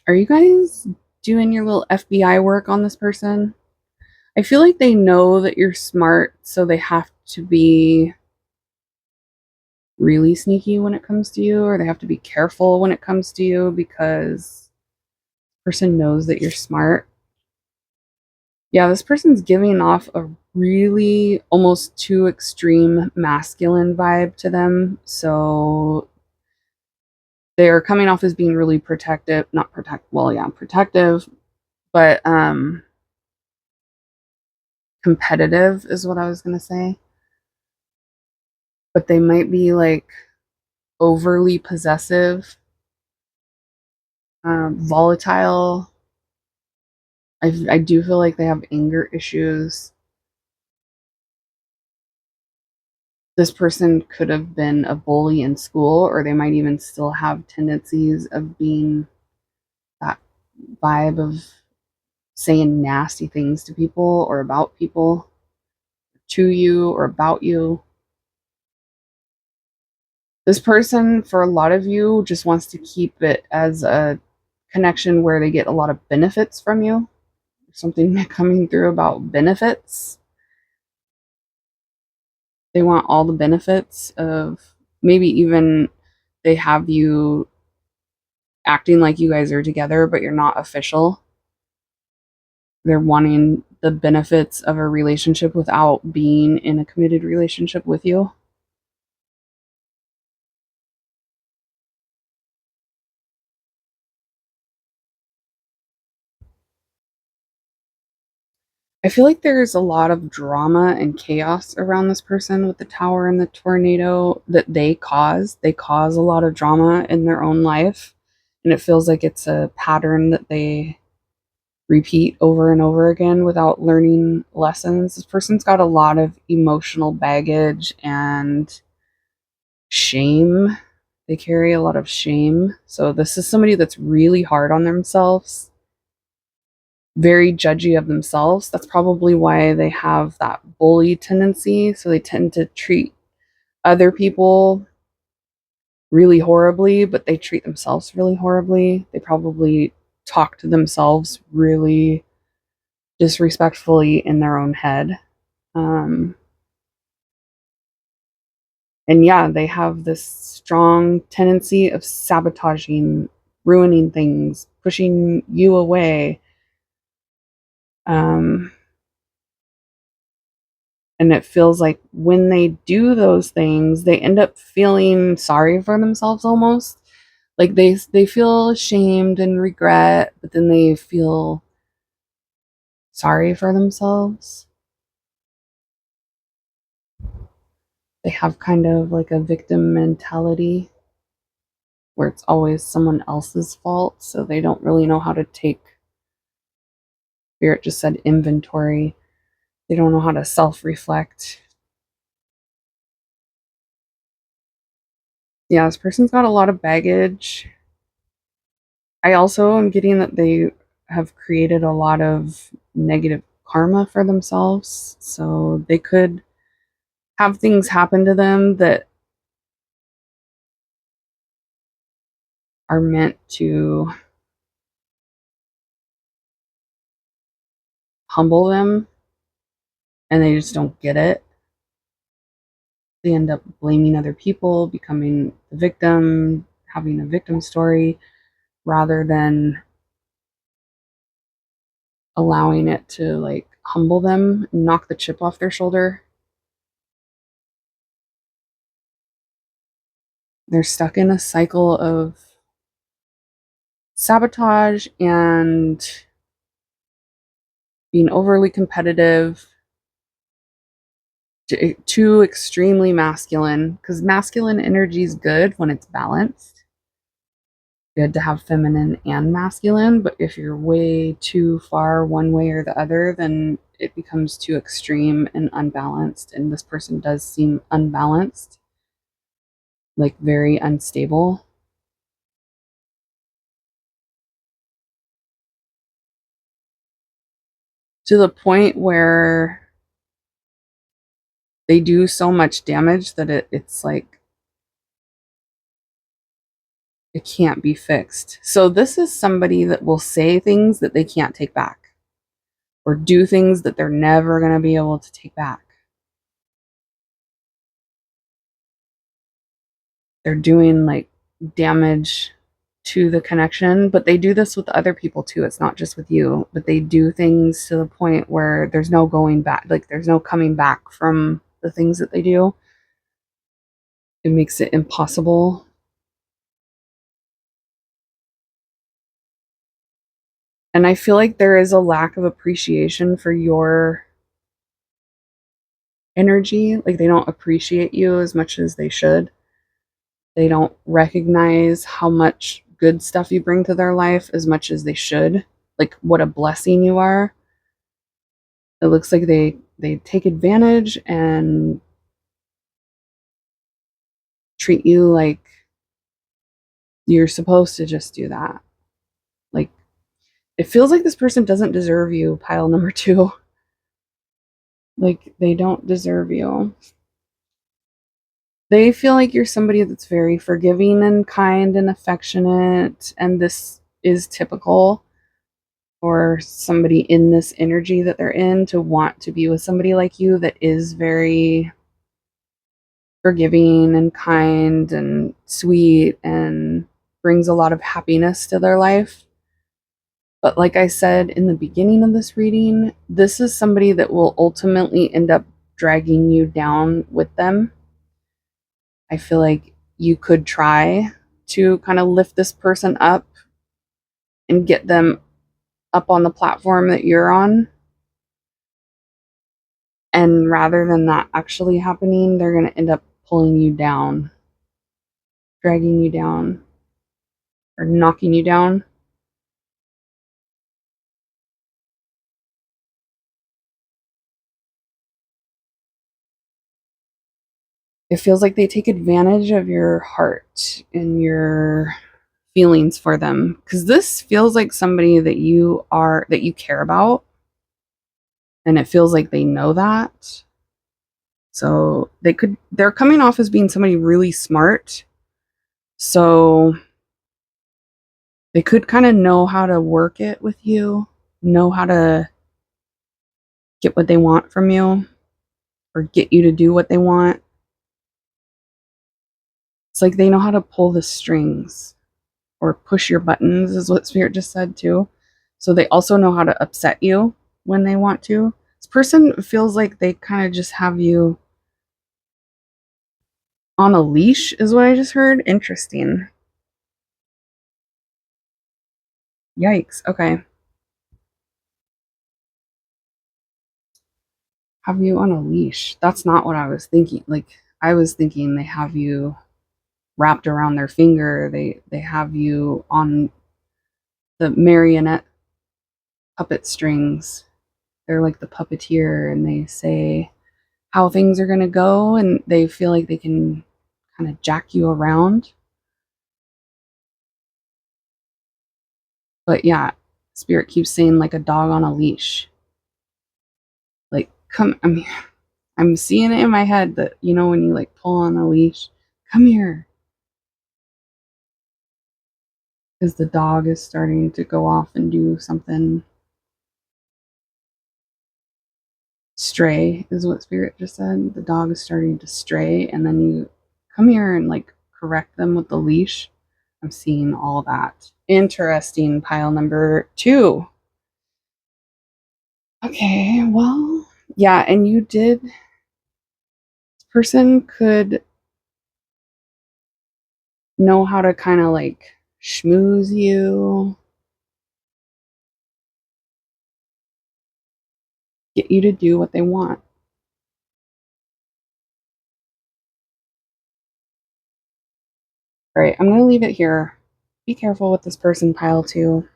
Are you guys doing your little FBI work on this person? I feel like they know that you're smart, so they have to be really sneaky when it comes to you, or they have to be careful when it comes to you because the person knows that you're smart. Yeah, this person's giving off a really almost too extreme masculine vibe to them. So they're coming off as being really protective, protective, but competitive is what I was going to say. But they might be like overly possessive, volatile. I do feel like they have anger issues. This person could have been a bully in school, or they might even still have tendencies of being that vibe of saying nasty things to people or about people, to you or about you. This person, for a lot of you, just wants to keep it as a connection where they get a lot of benefits from you. Something coming through about benefits. They want all the benefits of maybe even they have you acting like you guys are together, but you're not official. They're wanting the benefits of a relationship without being in a committed relationship with you. I feel like there's a lot of drama and chaos around this person with the tower and the tornado that they cause. They cause a lot of drama in their own life. And it feels like it's a pattern that they repeat over and over again without learning lessons. This person's got a lot of emotional baggage and shame. They carry a lot of shame. So this is somebody that's really hard on themselves, very judgy of themselves. That's probably why they have that bully tendency. So they tend to treat other people really horribly, but they treat themselves really horribly. They probably talk to themselves really disrespectfully in their own head. Um, and yeah, they have this strong tendency of sabotaging, ruining things, pushing you away. Um, and it feels like when they do those things, they end up feeling sorry for themselves almost. Like they feel ashamed and regret, but then they feel sorry for themselves. They have kind of like a victim mentality where it's always someone else's fault, so they don't really know how to take, Spirit just said inventory. They don't know how to self-reflect. Yeah, this person's got a lot of baggage. I also am getting that they have created a lot of negative karma for themselves. So they could have things happen to them that are meant to humble them and they just don't get it. They end up blaming other people, becoming the victim, having a victim story, rather than allowing it to like humble them, knock the chip off their shoulder. They're stuck in a cycle of sabotage and being overly competitive, too extremely masculine, because masculine energy is good when it's balanced. Good to have feminine and masculine, but if you're way too far one way or the other, then it becomes too extreme and unbalanced. And this person does seem unbalanced, like very unstable. To the point where they do so much damage that it's like it can't be fixed. So this is somebody that will say things that they can't take back or do things that they're never going to be able to take back. They're doing like damage to the connection, but they do this with other people too. It's not just with you, but they do things to the point where there's no going back, like there's no coming back from the things that they do. It makes it impossible. And I feel like there is a lack of appreciation for your energy. Like they don't appreciate you as much as they should. They don't recognize how much good stuff you bring to their life as much as they should. Like what a blessing you are. It looks like they take advantage and treat you like you're supposed to just do that. Like it feels like this person doesn't deserve you, pile number 2. Like they don't deserve you. They feel like you're somebody that's very forgiving and kind and affectionate, and this is typical for somebody in this energy that they're in to want to be with somebody like you that is very forgiving and kind and sweet and brings a lot of happiness to their life. But like I said in the beginning of this reading, this is somebody that will ultimately end up dragging you down with them. I feel like you could try to kind of lift this person up and get them up on the platform that you're on. And rather than that actually happening, they're going to end up pulling you down, dragging you down, or knocking you down. It feels like they take advantage of your heart and your feelings for them, because this feels like somebody that you care about, and it feels like they know that. So they're coming off as being somebody really smart, so they could kind of know how to work it with you, know how to get what they want from you or get you to do what they want. It's like they know how to pull the strings or push your buttons, is what Spirit just said too. So they also know how to upset you when they want to. This person feels like they kind of just have you on a leash, is what I just heard. Interesting. Yikes. Okay. Have you on a leash? That's not what I was thinking. Like, I was thinking they have you wrapped around their finger. They have you on the marionette puppet strings. They're like the puppeteer and they say how things are going to go and they feel like they can kind of jack you around. But yeah, Spirit keeps saying like a dog on a leash. Like, come, I'm seeing it in my head that, you know, when you like pull on a leash, come here. Because the dog is starting to go off and do something. Stray is what Spirit just said. The dog is starting to stray, and then you come here and like correct them with the leash. I'm seeing all that. Interesting. Pile number 2. Okay, well, yeah, and you did. This person could know how to kind of like schmooze you, get you to do what they want. All right, I'm going to leave it here. Be careful with this person, pile 2.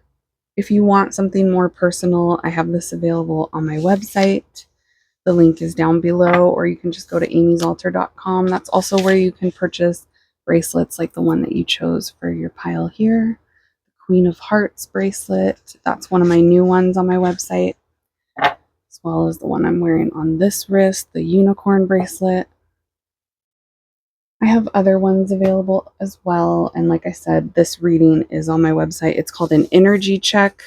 If you want something more personal, I have this available on my website. The link is down below, or you can just go to amysalter.com. That's also where you can purchase bracelets like the one that you chose for your pile here. Queen of Hearts bracelet. That's one of my new ones on my website, as well as the one I'm wearing on this wrist, the unicorn bracelet. I have other ones available as well. And like I said, this reading is on my website. It's called an energy check.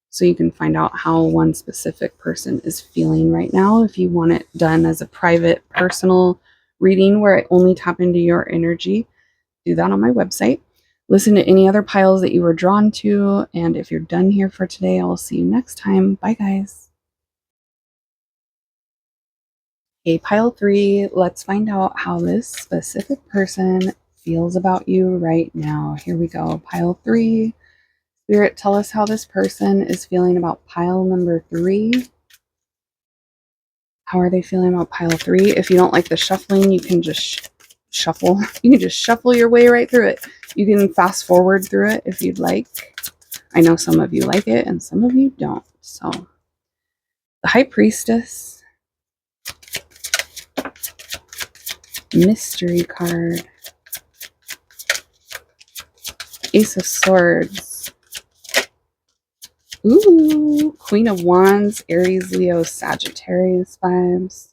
So you can find out how one specific person is feeling right now. If you want it done as a private, personal reading where I only tap into your energy, do that on my website. Listen to any other piles that you were drawn to. And if you're done here for today, I will see you next time. Bye, guys. Okay, pile 3, let's find out how this specific person feels about you right now. Here we go. Pile 3. Spirit, tell us how this person is feeling about pile number 3. How are they feeling about pile 3? If you don't like the shuffling, you can just shuffle. You can just shuffle your way right through it. You can fast forward through it if you'd like. I know some of you like it and some of you don't. So, the High Priestess. Mystery card. Ace of Swords. Ooh, Queen of Wands, Aries, Leo, Sagittarius vibes.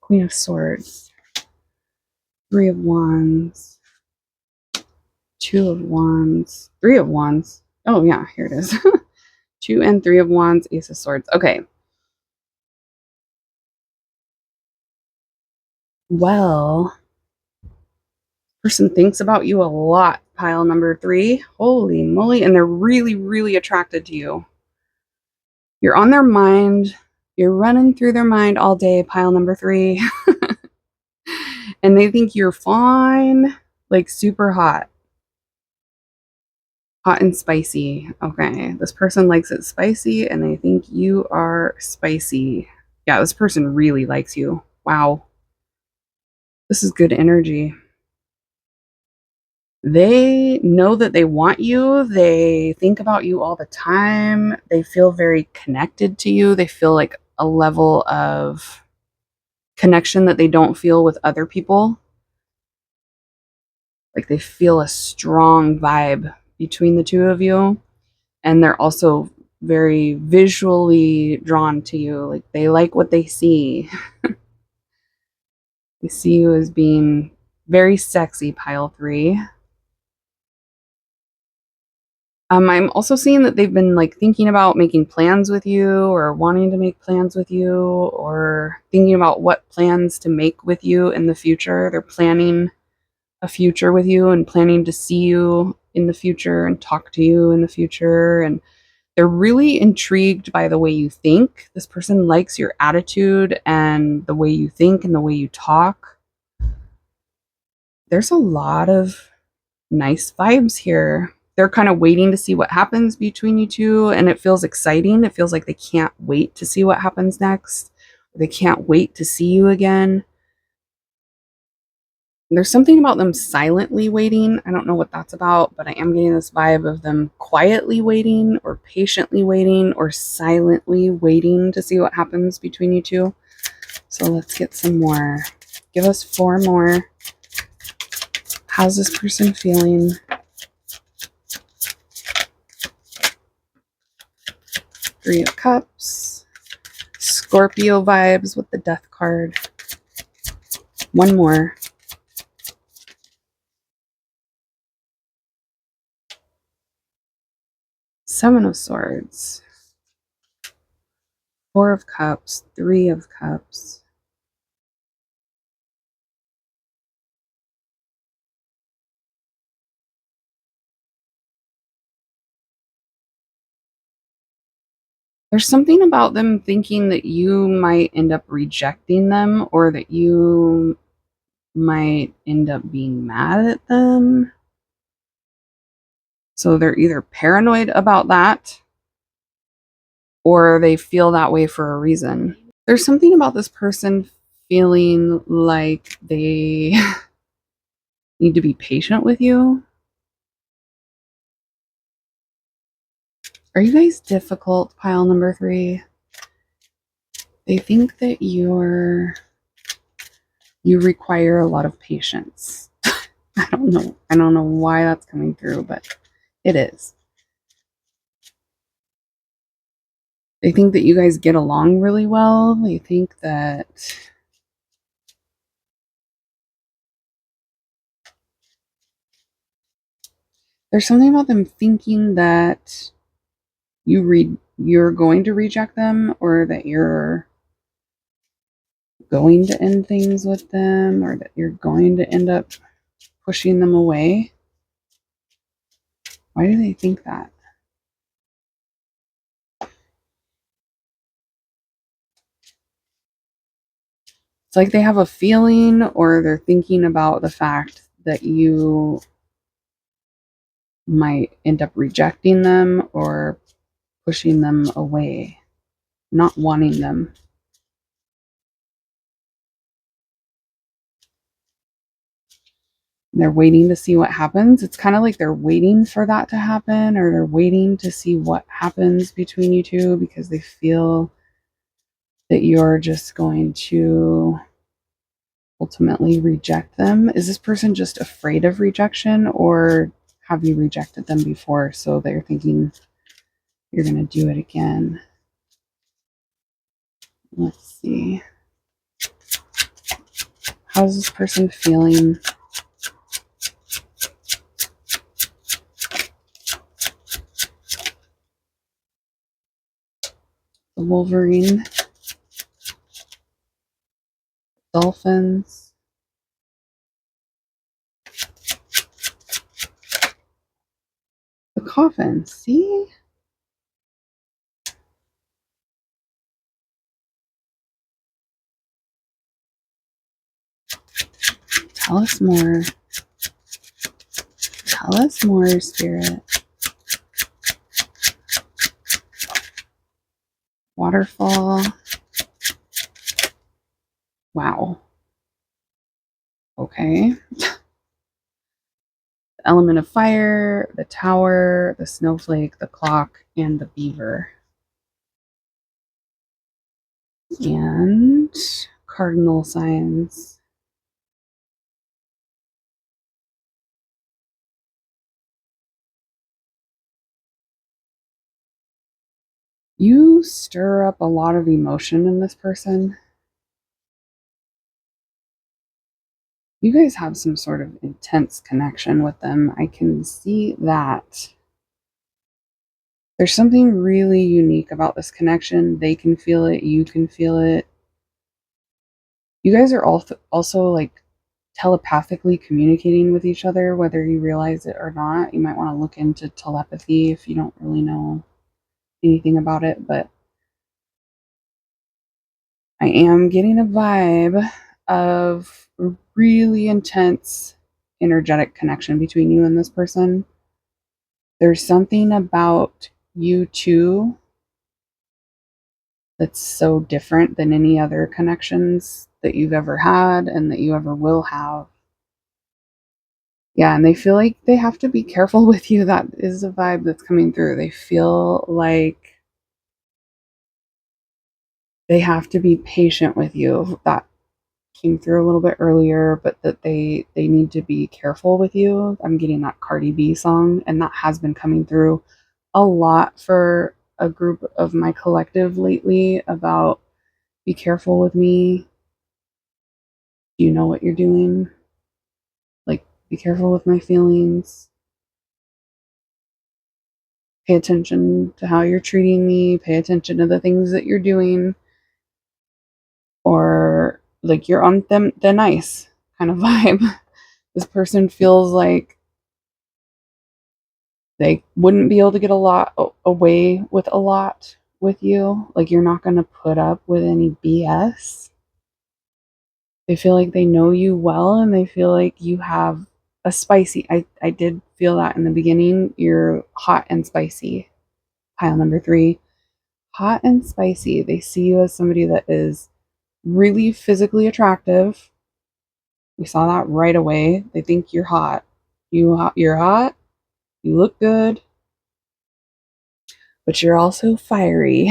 Queen of Swords. 3 of Wands. 2 of Wands. 3 of Wands. Oh, yeah, here it is. 2 and 3 of Wands, Ace of Swords. Okay. Well, person thinks about you a lot, pile number 3. Holy moly. And they're really, really attracted to you. You're on their mind. You're running through their mind all day, pile number 3. And they think you're fine, like super hot. Hot and spicy. Okay, this person likes it spicy and they think you are spicy. Yeah, this person really likes you. Wow. This is good energy. They know that they want you. They think about you all the time. They feel very connected to you. They feel like a level of connection that they don't feel with other people. Like they feel a strong vibe between the two of you. And they're also very visually drawn to you. Like they like what they see. They see you as being very sexy, pile 3. I'm also seeing that they've been like thinking about making plans with you or wanting to make plans with you or thinking about what plans to make with you in the future. They're planning a future with you and planning to see you in the future and talk to you in the future. And they're really intrigued by the way you think. This person likes your attitude and the way you think and the way you talk. There's a lot of nice vibes here. They're kind of waiting to see what happens between you two, and it feels exciting. It feels like they can't wait to see what happens next. They can't wait to see you again. There's something about them silently waiting. I don't know what that's about, but I am getting this vibe of them quietly waiting or patiently waiting or silently waiting to see what happens between you two. So let's get some more. Give us 4 more. How's this person feeling? Three of Cups. Scorpio vibes with the Death card. One more. Seven of Swords. Four of Cups. Three of Cups. There's something about them thinking that you might end up rejecting them, or that you might end up being mad at them. So they're either paranoid about that, or they feel that way for a reason. There's something about this person feeling like they need to be patient with you. Are you guys difficult, pile number 3? They think that you require a lot of patience. I don't know. I don't know why that's coming through, but it is. They think that you guys get along really well. They think that there's something about them thinking that you're going to reject them, or that you're going to end things with them, or that you're going to end up pushing them away. Why do they think that? It's like they have a feeling, or they're thinking about the fact that you might end up rejecting them or pushing them away, not wanting them. They're waiting to see what happens. It's kind of like they're waiting for that to happen, or they're waiting to see what happens between you two, because they feel that you're just going to ultimately reject them. Is this person just afraid of rejection, or have you rejected them before, so they're thinking you're going to do it again? Let's see. How's this person feeling? The Wolverine. Dolphins. The Coffin. See? Tell us more. Tell us more, Spirit. Waterfall. Wow. Okay. The element of fire, the tower, the snowflake, the clock, and the beaver. And cardinal signs. You stir up a lot of emotion in this person. You guys have some sort of intense connection with them. I can see that. There's something really unique about this connection. They can feel it. You can feel it. You guys are also like telepathically communicating with each other, whether you realize it or not. You might want to look into telepathy if you don't really know anything about it, but I am getting a vibe of a really intense energetic connection between you and this person. There's something about you two that's so different than any other connections that you've ever had and that you ever will have. Yeah, and they feel like they have to be careful with you. That is a vibe that's coming through. They feel like they have to be patient with you. That came through a little bit earlier, but that they need to be careful with you. I'm getting that Cardi B song, and that has been coming through a lot for a group of my collective lately about be careful with me. Do you know what you're doing? Like, be careful with my feelings. Pay attention to how you're treating me. Pay attention to the things that you're doing. Or like you're on them the nice kind of vibe. This person feels like they wouldn't be able to get a lot away with a lot with you. Like you're not going to put up with any BS. They feel like they know you well and they feel like you have a spicy. I did feel that in the beginning. You're hot and spicy. Pile number 3. Hot and spicy. They see you as somebody that is really physically attractive. We saw that right away. They think you're hot. You're hot. You look good. But you're also fiery.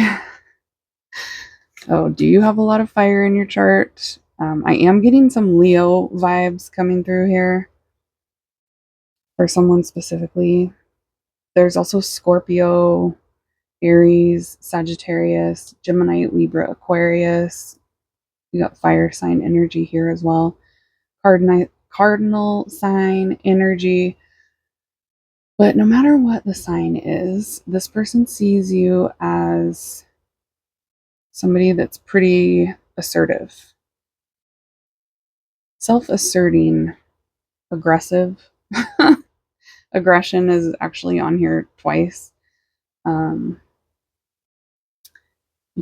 Oh, do you have a lot of fire in your chart? I am getting some Leo vibes coming through here for someone specifically. There's also Scorpio, Aries, Sagittarius, Gemini, Libra, Aquarius. You got fire sign energy here as well. Cardinal sign energy. But no matter what the sign is, this person sees you as somebody that's pretty assertive, self-asserting, aggressive. Aggression is actually on here twice. You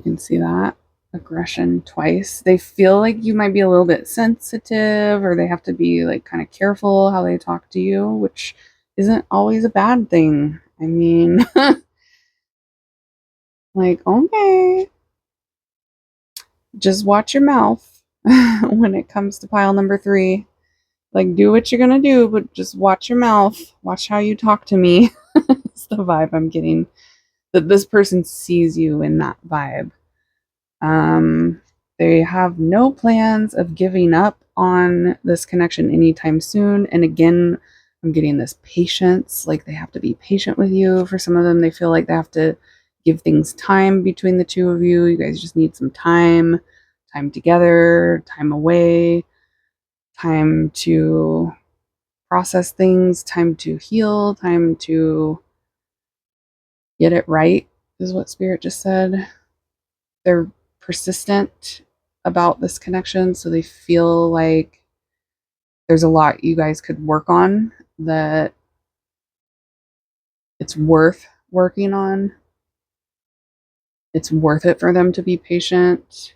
can see that. Aggression twice. They feel like you might be a little bit sensitive or they have to be like kind of careful how they talk to you, which isn't always a bad thing. I mean, like, okay, just watch your mouth when it comes to pile number 3. Like, do what you're gonna do, but just watch your mouth. Watch how you talk to me. It's the vibe I'm getting. That this person sees you in that vibe. They have no plans of giving up on this connection anytime soon. And again, I'm getting this patience. Like they have to be patient with you. For some of them, they feel like they have to give things time between the two of you. You guys just need some time together, time away, time to process things, time to heal, time to get it right, is what Spirit just said. They're persistent about this connection, so they feel like there's a lot you guys could work on, that it's worth working on. It's worth it for them to be patient.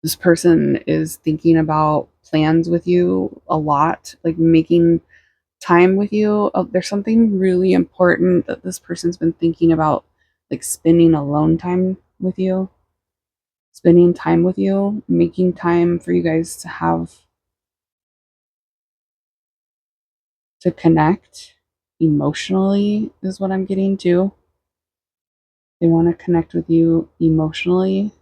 This person is thinking about plans with you a lot, like making time with you. There's something really important that this person's been thinking about, like spending alone time with you, spending time with you, making time for you guys to have to connect emotionally is what I'm getting to. They want to connect with you emotionally.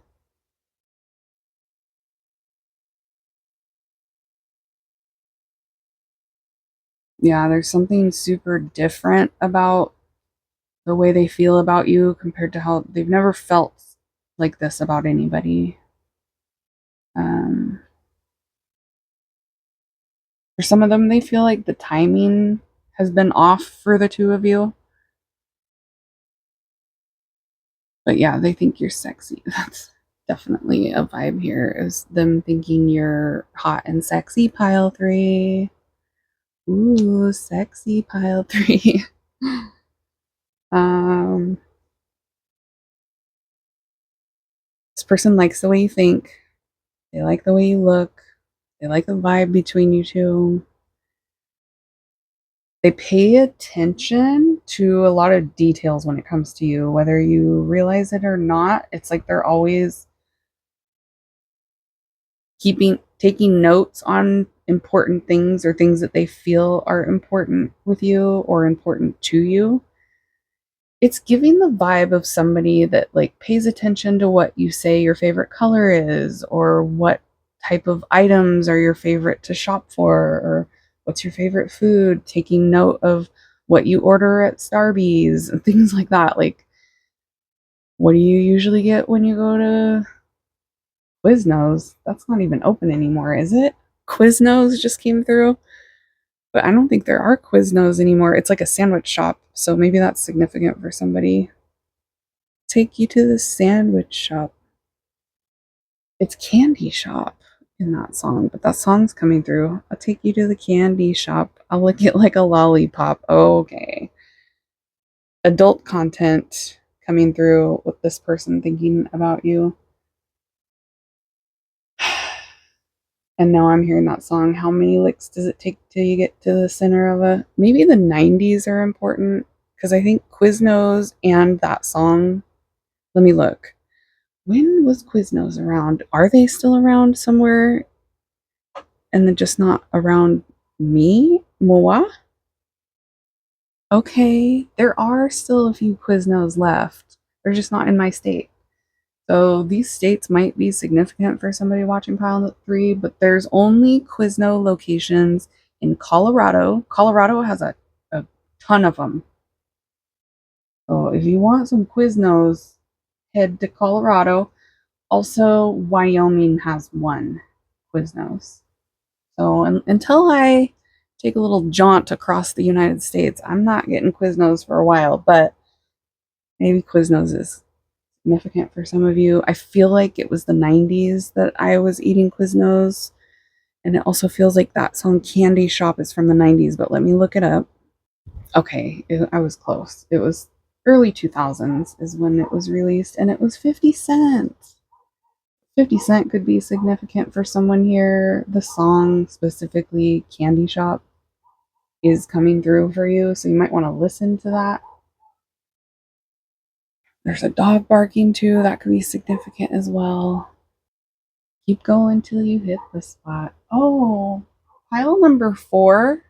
Yeah, there's something super different about the way they feel about you compared to how they've never felt like this about anybody. Um, for some of them, they feel like the timing has been off for the two of you. But yeah, they think you're sexy. That's definitely a vibe here, is them thinking you're hot and sexy, pile 3. Ooh, sexy, pile 3. um, this person likes the way you think. They like the way you look. They like the vibe between you two. They pay attention to a lot of details when it comes to you, whether you realize it or not. It's like they're always taking notes on important things or things that they feel are important with you or important to you. It's giving the vibe of somebody that like pays attention to what you say your favorite color is, or what type of items are your favorite to shop for, or what's your favorite food, taking note of what you order at Starbucks and things like that. Like, what do you usually get when you go to Quiznos? That's not even open anymore, is it? Quiznos just came through, but I don't think there are Quiznos anymore. It's like a sandwich shop, so maybe that's significant for somebody. Take you to the sandwich shop. It's candy shop in that song, but that song's coming through. I'll take you to the candy shop. I'll lick it like a lollipop. Okay. Adult content coming through with this person thinking about you. And now I'm hearing that song. How many licks does it take till you get to the center of a? Maybe the 90s are important because I think Quiznos and that song. Let me look. When was Quiznos around? Are they still around somewhere and then just not around me? Moi? Okay, there are still a few Quiznos left. They're just not in my state. So these states might be significant for somebody watching Pile 3, but there's only Quizno locations in Colorado. Colorado has a ton of them. So if you want some Quiznos, head to Colorado. Also, Wyoming has one Quiznos. So until I take a little jaunt across the United States, I'm not getting Quiznos for a while, but maybe Quiznos is significant for some of you. I feel like it was the 90s that I was eating Quiznos, and it also feels like that song Candy Shop is from the 90s, but let me look it up. Okay, I was close. It was early 2000s is when it was released, and it was 50 cents. 50 Cent could be significant for someone here. The song, specifically Candy Shop, is coming through for you, so you might want to listen to that. There's a dog barking too, that could be significant as well. Keep going till you hit the spot. Oh, pile number 4,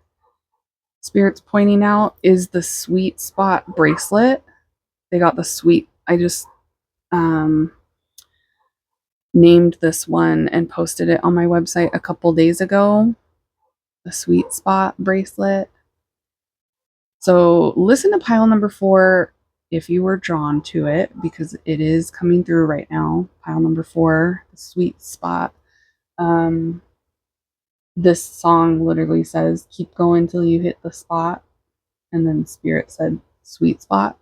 Spirit's pointing out, is the Sweet Spot bracelet. They got the sweet. I just named this one and posted it on my website a couple days ago. The Sweet Spot bracelet. So listen to pile number 4 if you were drawn to it, because it is coming through right now. Pile number 4, the Sweet Spot. This song literally says, keep going till you hit the spot. And then Spirit said, sweet spot.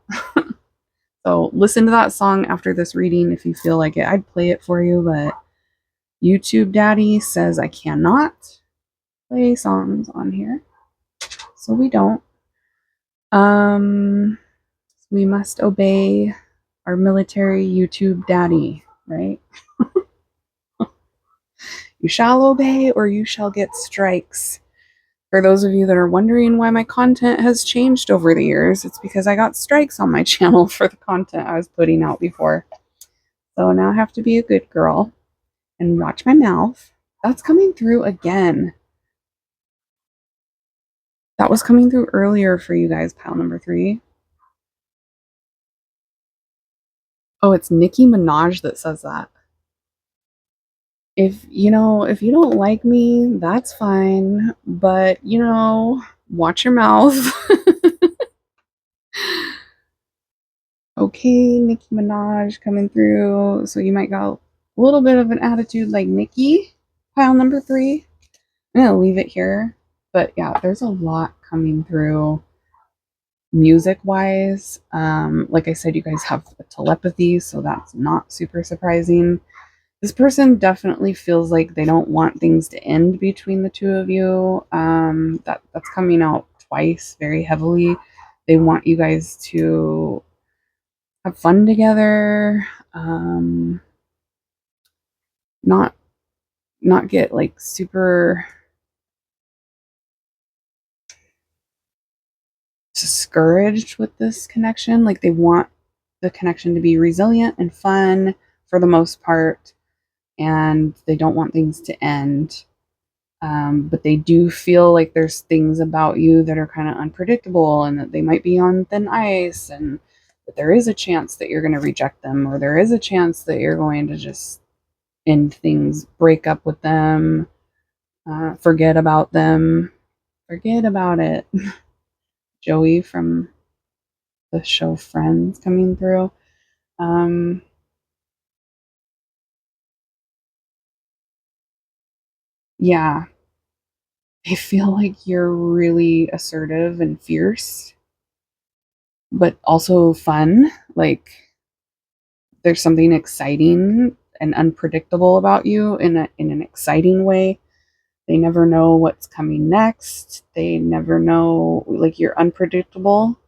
So listen to that song after this reading if you feel like it. I'd play it for you, but YouTube Daddy says I cannot play songs on here. So we don't. We must obey our military YouTube Daddy, right? You shall obey or you shall get strikes. For those of you that are wondering why my content has changed over the years, it's because I got strikes on my channel for the content I was putting out before. So now I have to be a good girl and watch my mouth. That's coming through again. That was coming through earlier for you guys, pile number 3. Oh, it's Nicki Minaj that says that. If you don't like me, that's fine, but watch your mouth. Okay, Nicki Minaj coming through. So you might got a little bit of an attitude like Nicki, pile number 3. I'm gonna leave it here, but yeah, there's a lot coming through music wise. Like I said, you guys have telepathy, so that's not super surprising. This person definitely feels like they don't want things to end between the two of you. That's coming out twice very heavily. They want you guys to have fun together, not get like super discouraged with this connection. Like, they want the connection to be resilient and fun for the most part, and they don't want things to end. But they do feel like there's things about you that are kind of unpredictable and that they might be on thin ice, and that there is a chance that you're going to reject them, or there is a chance that you're going to just end things, break up with them, forget about them, forget about it. Joey from the show Friends coming through. Yeah, I feel like you're really assertive and fierce, but also fun. Like there's something exciting and unpredictable about you in an exciting way. They never know what's coming next. They never know, like, you're unpredictable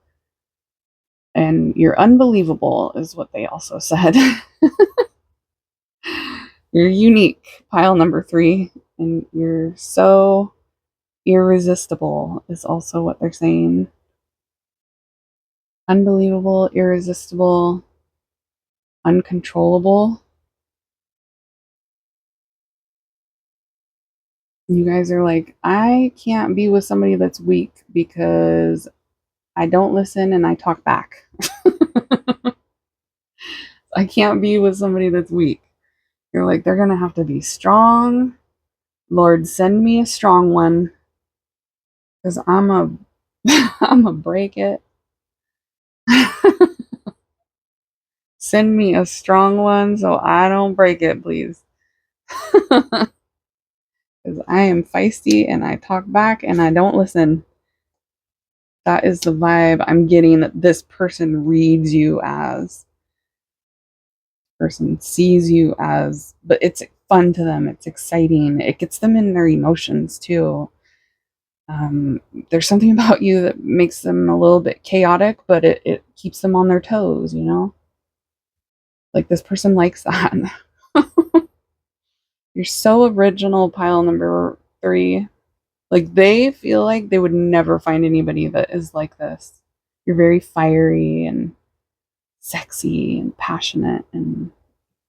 and you're unbelievable, is what they also said. You're unique, pile number 3, and you're so irresistible, is also what they're saying. Unbelievable, irresistible, uncontrollable. You guys are like, I can't be with somebody that's weak because I don't listen and I talk back. I can't be with somebody that's weak. You're like, they're going to have to be strong. Lord, send me a strong one because I'm a break it. Send me a strong one so I don't break it, please. Because I am feisty and I talk back and I don't listen. That is the vibe I'm getting that this person reads you as. Person sees you as, but it's fun to them. It's exciting. It gets them in their emotions too. There's something about you that makes them a little bit chaotic, but it keeps them on their toes, you know? Like this person likes that. You're so original, pile number 3. Like they feel like they would never find anybody that is like this. You're very fiery and sexy and passionate, and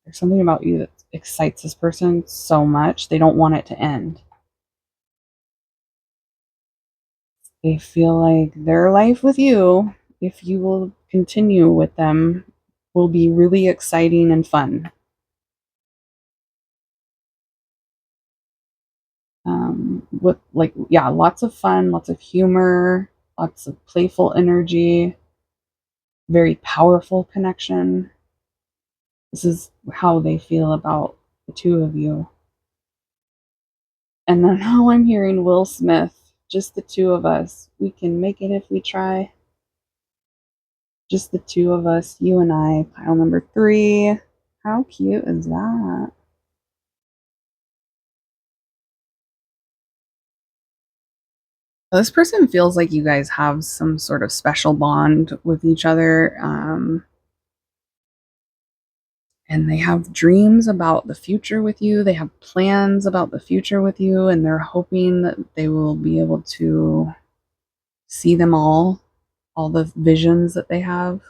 there's something about you that excites this person so much they don't want it to end. They feel like their life with you, if you will continue with them, will be really exciting and fun. With like, yeah, lots of fun, lots of humor, lots of playful energy, very powerful connection. This is how they feel about the two of you. And then now I'm hearing Will Smith, just the two of us. We can make it if we try. Just the two of us, you and I, pile number 3. How cute is that? This person feels like you guys have some sort of special bond with each other. And they have dreams about the future with you. They have plans about the future with you, and they're hoping that they will be able to see them all the visions that they have.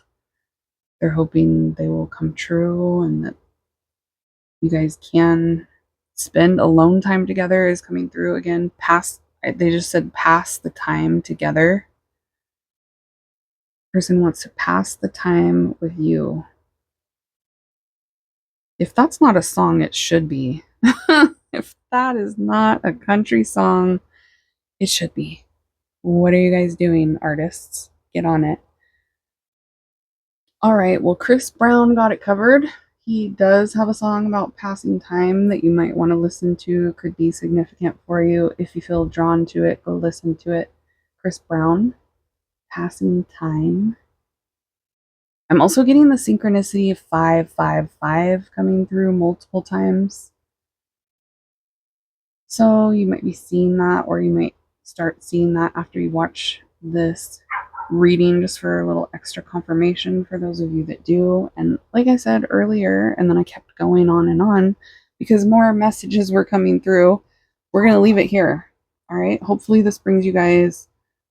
They're hoping they will come true and that you guys can spend alone time together is coming through again. They just said pass the time together. Person wants to pass the time with you. If that's not a song, it should be. If that is not a country song, it should be. What are you guys doing, artists? Get on it. All right, well, Chris Brown got it covered. He does have a song about passing time that you might want to listen to. It could be significant for you. If you feel drawn to it, go listen to it. Chris Brown, Passing Time. I'm also getting the synchronicity of 555 coming through multiple times. So you might be seeing that, or you might start seeing that after you watch this reading, just for a little extra confirmation for those of you that do. And like I said earlier, and then I kept going on and on because more messages were coming through, we're going to leave it here. All right. Hopefully, this brings you guys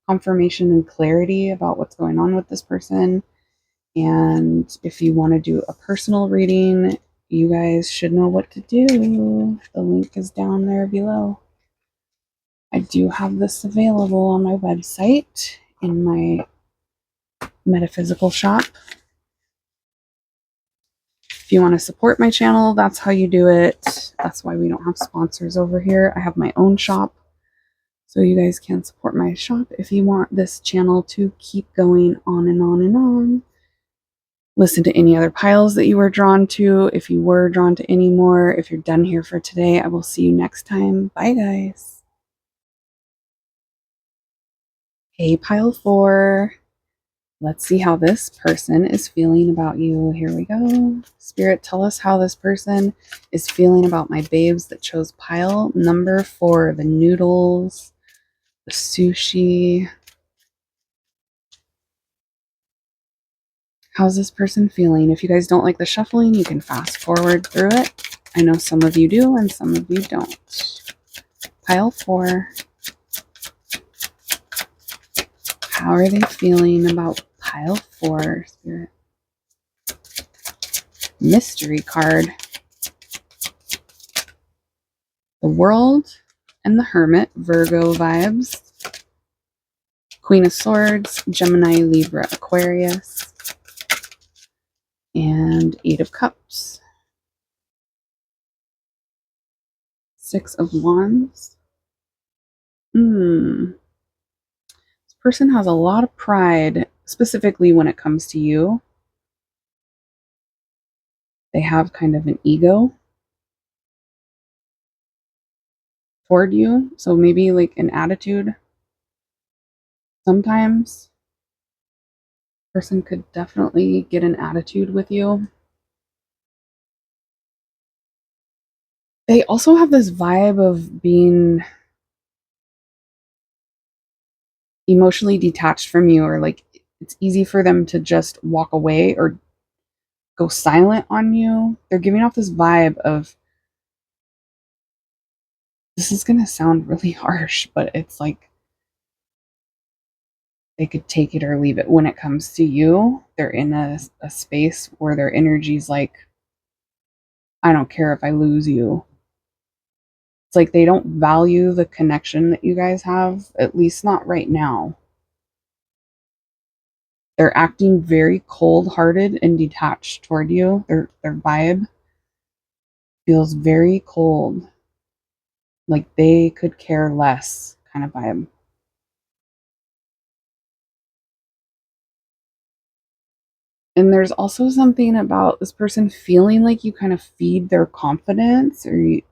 confirmation and clarity about what's going on with this person. And if you want to do a personal reading, you guys should know what to do. The link is down there below. I do have this available on my website in my metaphysical shop. If you want to support my channel, that's how you do it. That's why we don't have sponsors over here. I have my own shop, so you guys can support my shop if you want this channel to keep going on and on and on. Listen to any other piles that you were drawn to, if you were drawn to any more. If you're done here for today, I will see you next time. Bye, guys. Hey, pile 4. Let's see how this person is feeling about you. Here we go. Spirit, tell us how this person is feeling about my babes that chose pile number 4. The noodles, the sushi. How's this person feeling? If you guys don't like the shuffling, you can fast forward through it. I know some of you do and some of you don't. Pile 4. How are they feeling about pile 4, Spirit? Mystery card. The World and the Hermit, Virgo vibes. Queen of Swords, Gemini, Libra, Aquarius. And 8 of Cups. 6 of Wands. This person has a lot of pride, specifically when it comes to you. They have kind of an ego toward you, so maybe like an attitude. Sometimes person could definitely get an attitude with you. They also have this vibe of being emotionally detached from you, or like it's easy for them to just walk away or go silent on you. They're giving off this vibe of, this is going to sound really harsh, but it's like they could take it or leave it. When it comes to you, they're in a space where their energy's like, I don't care if I lose you. It's like they don't value the connection that you guys have, at least not right now. They're acting very cold-hearted and detached toward you. Their vibe feels very cold. Like they could care less kind of vibe. And there's also something about this person feeling like you kind of feed their confidence, or you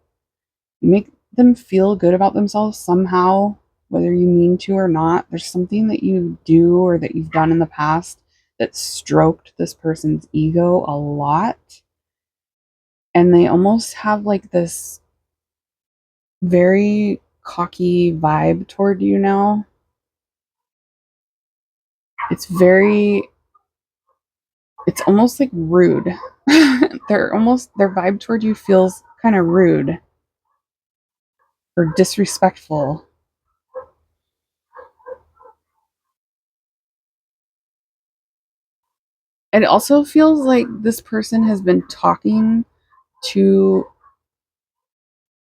make them feel good about themselves somehow, whether you mean to or not. There's something that you do or that you've done in the past that stroked this person's ego a lot. And they almost have like this very cocky vibe toward you now. It's almost like rude. Their vibe toward you feels kind of rude or disrespectful. It also feels like this person has been talking to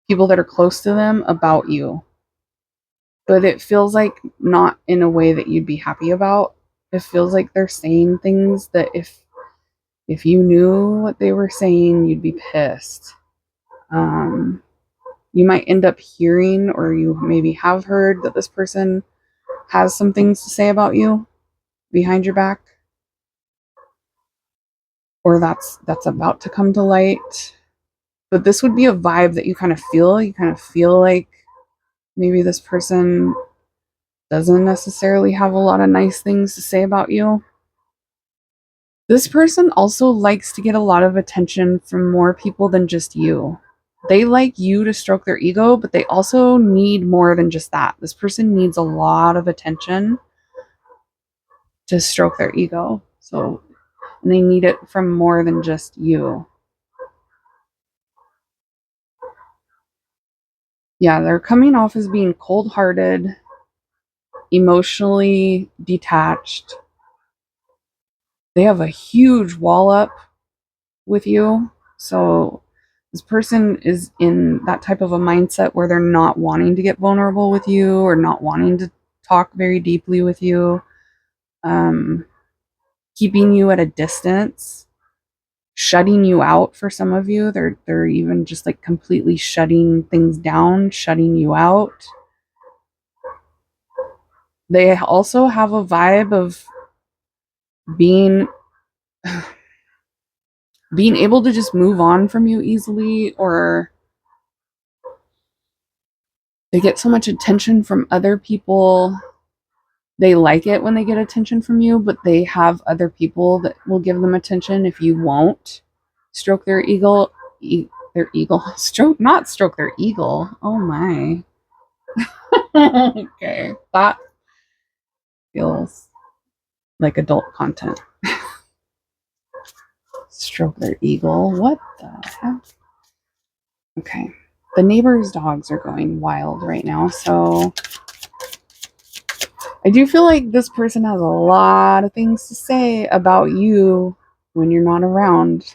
people that are close to them about you, but it feels like not in a way that you'd be happy about. It feels like they're saying things that if you knew what they were saying, you'd be pissed. You might end up hearing, or you maybe have heard, that this person has some things to say about you behind your back, or that's about to come to light. But this would be a vibe that you kind of feel. You kind of feel like maybe this person doesn't necessarily have a lot of nice things to say about you. This person also likes to get a lot of attention from more people than just you. They like you to stroke their ego, but they also need more than just that. This person needs a lot of attention to stroke their ego. So, and they need it from more than just you. Yeah, they're coming off as being cold-hearted, emotionally detached. They have a huge wall up with you. So this person is in that type of a mindset where they're not wanting to get vulnerable with you, or not wanting to talk very deeply with you, keeping you at a distance. shutting you out for some of you. They're even just like completely shutting things down, shutting you out. They also have a vibe of being being able to just move on from you easily, or they get so much attention from other people. They like it when they get attention from you, but they have other people that will give them attention if you won't stroke their eagle. Their eagle. Stroke their eagle. Oh my. Okay. That feels like adult content. Stroke their eagle. What the heck? Okay. The neighbors' dogs are going wild right now, so I do feel like this person has a lot of things to say about you when you're not around.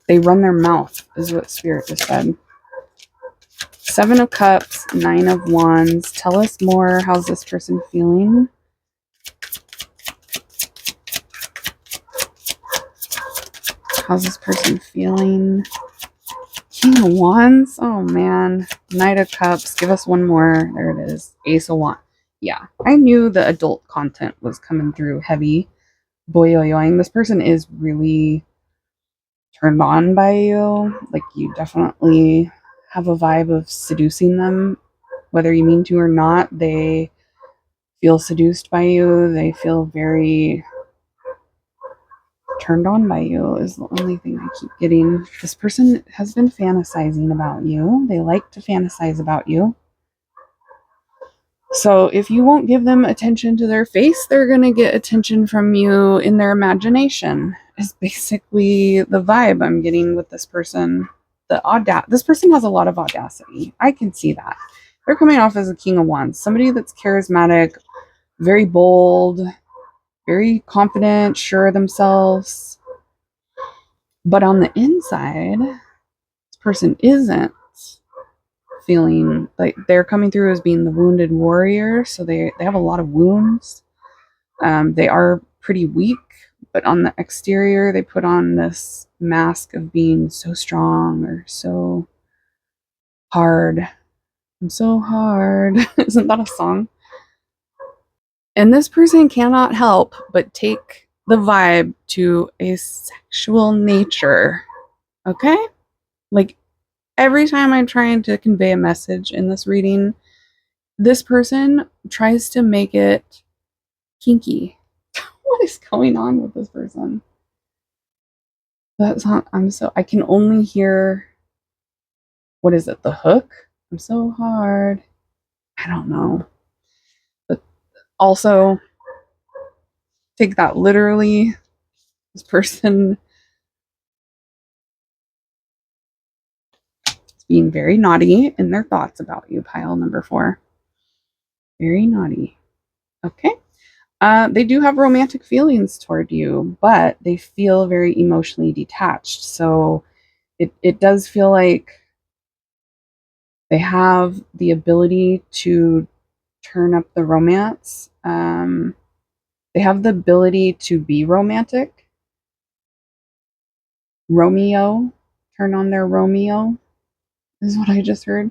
They run their mouth, is what Spirit just said. 7 of Cups, 9 of Wands. Tell us more. How's this person feeling? How's this person feeling? King of Wands? Oh, man. Knight of Cups. Give us one more. There it is. Ace of Wands. Yeah, I knew the adult content was coming through heavy. Boyoyoing. This person is really turned on by you. Like, you definitely have a vibe of seducing them. Whether you mean to or not, they feel seduced by you. They feel very turned on by you is the only thing I keep getting. This person has been fantasizing about you. They like to fantasize about you. So if you won't give them attention to their face, they're going to get attention from you in their imagination. Is basically the vibe I'm getting with this person. This person has a lot of audacity. I can see that. They're coming off as a King of Wands, somebody that's charismatic, very bold, very confident, sure of themselves. But on the inside, this person isn't feeling like they're coming through as being the wounded warrior. So they have a lot of wounds. They are pretty weak, but on the exterior, they put on this mask of being so strong or so hard. I'm so hard. Isn't that a song? And this person cannot help but take the vibe to a sexual nature. Okay? Like, every time I'm trying to convey a message in this reading, this person tries to make it kinky. What is going on with this person? That's not, I can only hear, what is it, the hook? I'm so hard. I don't know. But also, take that literally. This person is being very naughty in their thoughts about you, pile number 4. Very naughty. Okay. They do have romantic feelings toward you, but they feel very emotionally detached. So it does feel like they have the ability to turn up the romance. They have the ability to be romantic. Romeo, turn on their Romeo, is what I just heard.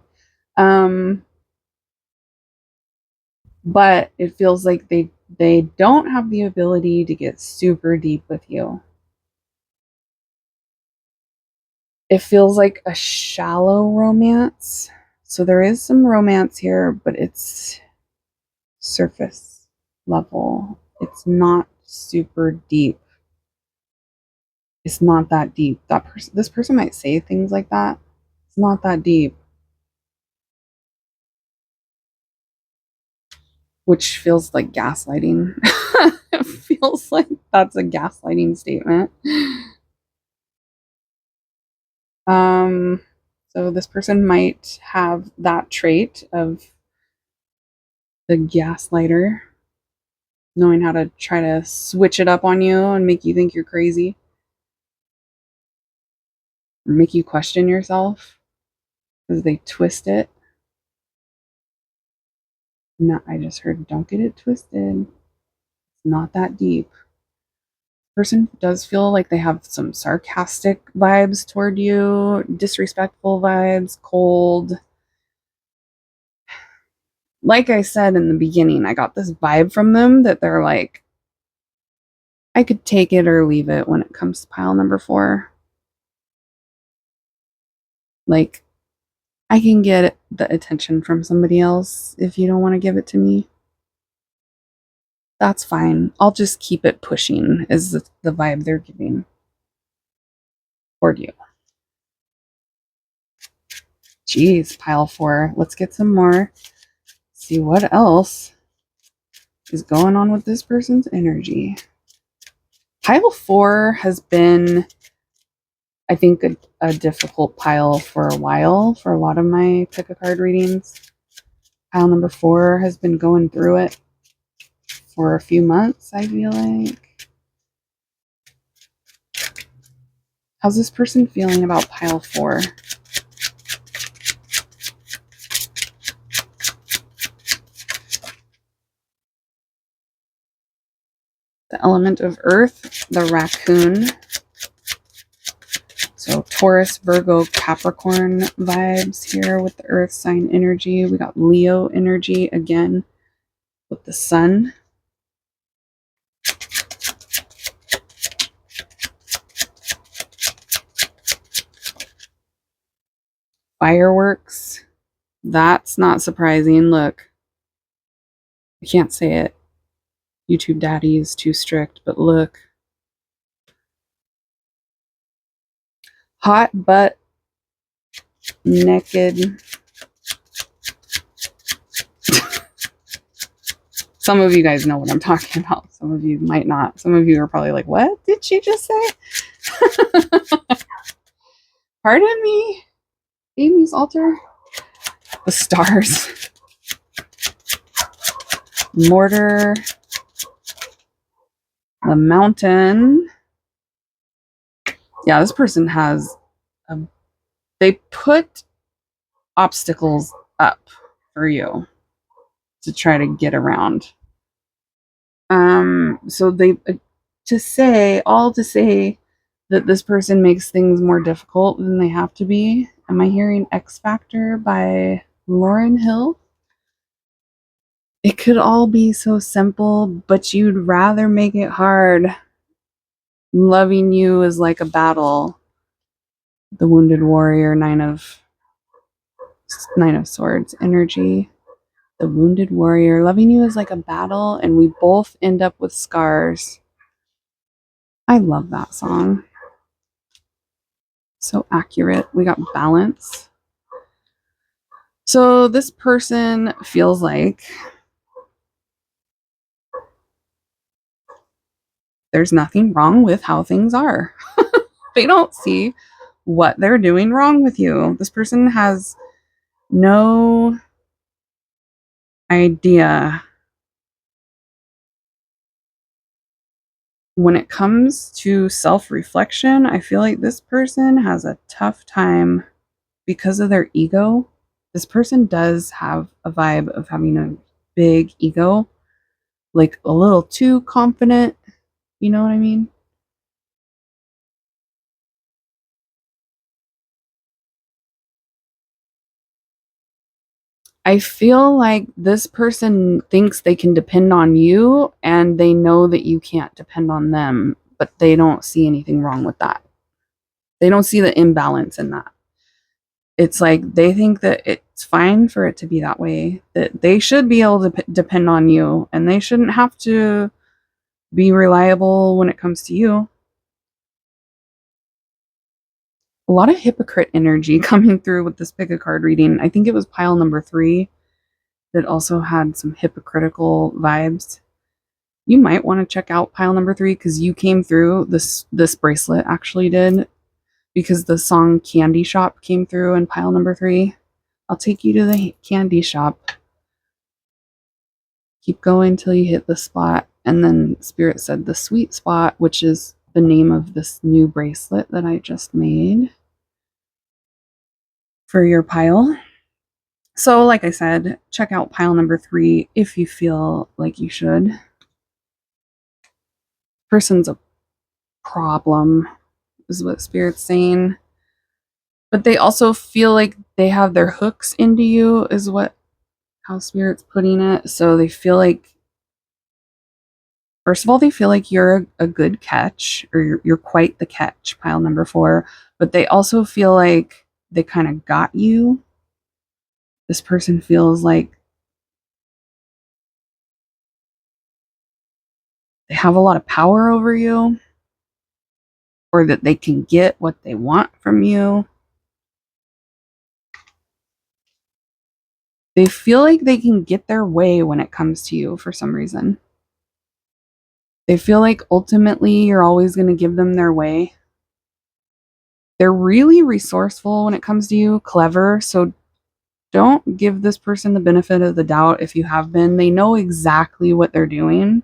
But it feels like they don't have the ability to get super deep with you. It feels like a shallow romance. So there is some romance here, but it's surface level. It's not super deep. It's not that deep. This person might say things like that. It's not that deep. Which feels like gaslighting. It feels like that's a gaslighting statement. So this person might have that trait of the gaslighter, knowing how to try to switch it up on you and make you think you're crazy, or make you question yourself because they twist it. No, I just heard, don't get it twisted. It's not that deep. Person does feel like they have some sarcastic vibes toward you, disrespectful vibes, cold. Like I said in the beginning, I got this vibe from them that they're like, I could take it or leave it when it comes to pile number 4. Like, I can get the attention from somebody else if you don't want to give it to me. That's fine. I'll just keep it pushing, is the vibe they're giving toward you. Jeez, pile 4. Let's get some more. See what else is going on with this person's energy. Pile 4 has been, I think, a difficult pile for a while for a lot of my pick a card readings. Pile number 4 has been going through it for a few months, I feel like. How's this person feeling about pile 4? The element of earth, the raccoon. So Taurus, Virgo, Capricorn vibes here with the earth sign energy. We got Leo energy again with the sun. Fireworks. That's not surprising. Look, I can't say it. YouTube daddy is too strict, but look. Hot butt naked. Some of you guys know what I'm talking about. Some of you might not. Some of you are probably like, what did she just say? Pardon me, Amy's altar. The stars. Mortar. The mountain. Yeah, this person has, they put obstacles up for you to try to get around. So they, to say that this person makes things more difficult than they have to be. Am I hearing X Factor by Lauryn Hill? It could all be so simple, but you'd rather make it hard. Loving you is like a battle. The wounded warrior, nine of swords energy. The wounded warrior. Loving you is like a battle, and we both end up with scars. I love that song. So accurate. We got balance. So this person feels like there's nothing wrong with how things are. They don't see what they're doing wrong with you. This person has no idea. When it comes to self-reflection, I feel like this person has a tough time because of their ego. This person does have a vibe of having a big ego, like a little too confident. You know what I mean? I feel like this person thinks they can depend on you and they know that you can't depend on them, but they don't see anything wrong with that. They don't see the imbalance in that. It's like they think that it's fine for it to be that way, that they should be able to depend on you and they shouldn't have to be reliable when it comes to you. A lot of hypocrite energy coming through with this pick a card reading. I think it was pile number 3 that also had some hypocritical vibes. You might want to check out pile number 3 because you came through. This bracelet actually did, because the song Candy Shop came through in pile number 3. I'll take you to the candy shop. Keep going till you hit the spot. And then Spirit said the sweet spot, which is the name of this new bracelet that I just made for your pile. So like I said, check out pile number 3 if you feel like you should. Person's a problem, is what Spirit's saying. But they also feel like they have their hooks into you, is what how Spirit's putting it. So they feel like, first of all, they feel like you're a good catch, or you're quite the catch, pile number 4. But they also feel like they kind of got you. This person feels like they have a lot of power over you, or that they can get what they want from you. They feel like they can get their way when it comes to you for some reason. They feel like ultimately you're always going to give them their way. They're really resourceful when it comes to you, clever. So don't give this person the benefit of the doubt if you have been. They know exactly what they're doing.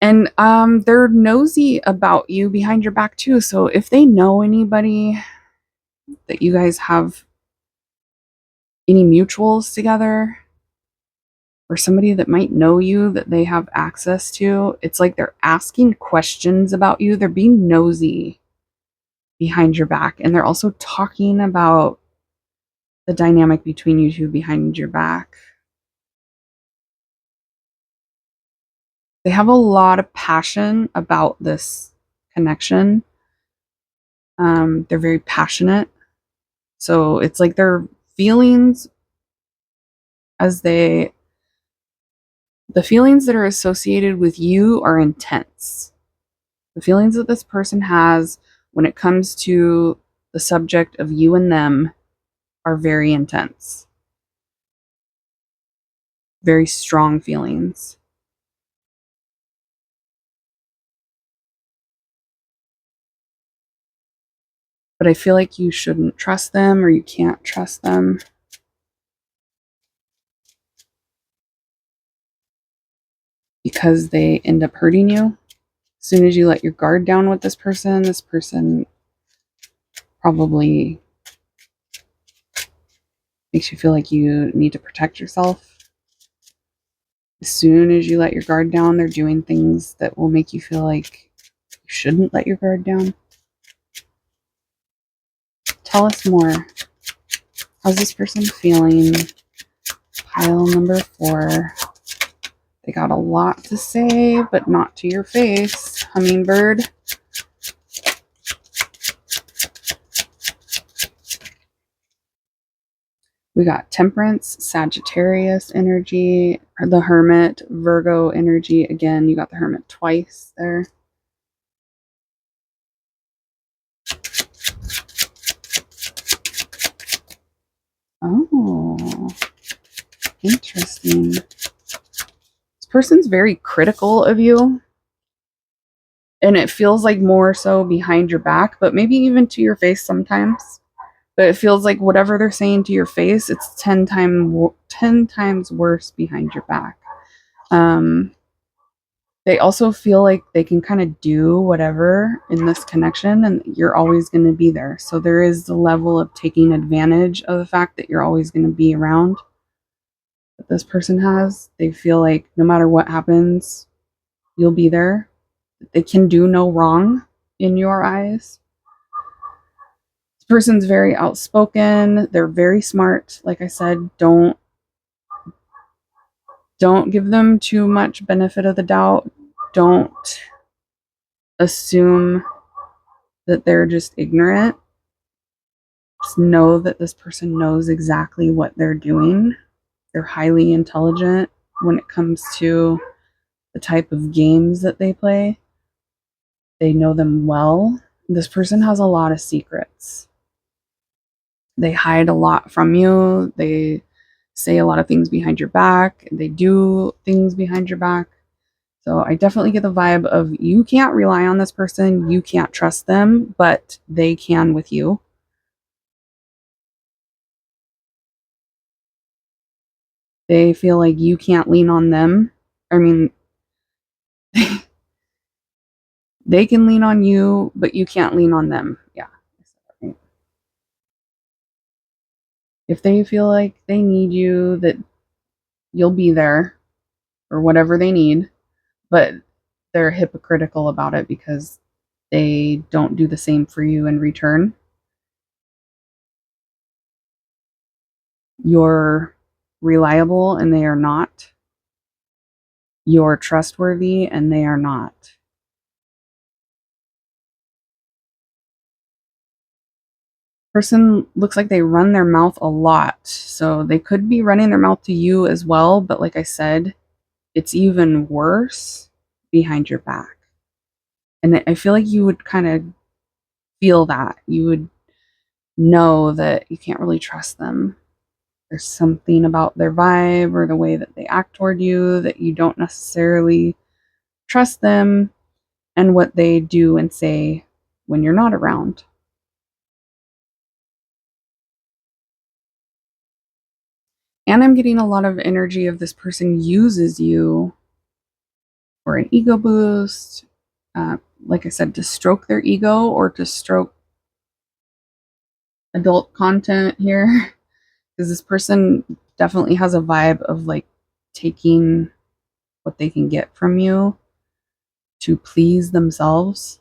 And they're nosy about you behind your back too. So if they know anybody that you guys have any mutuals together, or somebody that might know you that they have access to, it's like they're asking questions about you. They're being nosy behind your back. And they're also talking about the dynamic between you two behind your back. They have a lot of passion about this connection. They're very passionate. So it's like their feelings, as they, the feelings that are associated with you are intense. The feelings that this person has when it comes to the subject of you and them are very intense. Very strong feelings. But I feel like you shouldn't trust them, or you can't trust them. Because they end up hurting you. As soon as you let your guard down with this person probably makes you feel like you need to protect yourself. As soon as you let your guard down, they're doing things that will make you feel like you shouldn't let your guard down. Tell us more. How's this person feeling? Pile number 4. They got a lot to say, but not to your face, hummingbird. We got Temperance, Sagittarius energy, or the Hermit, Virgo energy. Again, you got the Hermit twice there. Oh, interesting. This person's very critical of you. And it feels like more so behind your back, but maybe even to your face sometimes. But it feels like whatever they're saying to your face, it's 10 times worse behind your back. They also feel like they can kind of do whatever in this connection, and you're always going to be there. So there is the level of taking advantage of the fact that you're always going to be around that this person has. They feel like no matter what happens, you'll be there. They can do no wrong in your eyes. This person's very outspoken. They're very smart. Like I said, don't give them too much benefit of the doubt. Don't assume that they're just ignorant. Just know that this person knows exactly what they're doing. They're highly intelligent when it comes to the type of games that they play. They know them well. This person has a lot of secrets. They hide a lot from you. They say a lot of things behind your back. They do things behind your back. So I definitely get the vibe of you can't rely on this person. You can't trust them, but they can with you. They feel like you can't lean on them. I mean, they can lean on you, but you can't lean on them. Yeah. If they feel like they need you, that you'll be there for whatever they need. but they're hypocritical about it because they don't do the same for you in return. You're reliable and they are not. You're trustworthy and they are not. Person looks like they run their mouth a lot. So they could be running their mouth to you as well, but like I said, it's even worse behind your back. And I feel like you would kind of feel that. You would know that you can't really trust them. There's something about their vibe or the way that they act toward you that you don't necessarily trust them and what they do and say when you're not around. And I'm getting a lot of energy of this person uses you for an ego boost. Like I said, to stroke their ego or to stroke adult content here. Because this person definitely has a vibe of like taking what they can get from you to please themselves,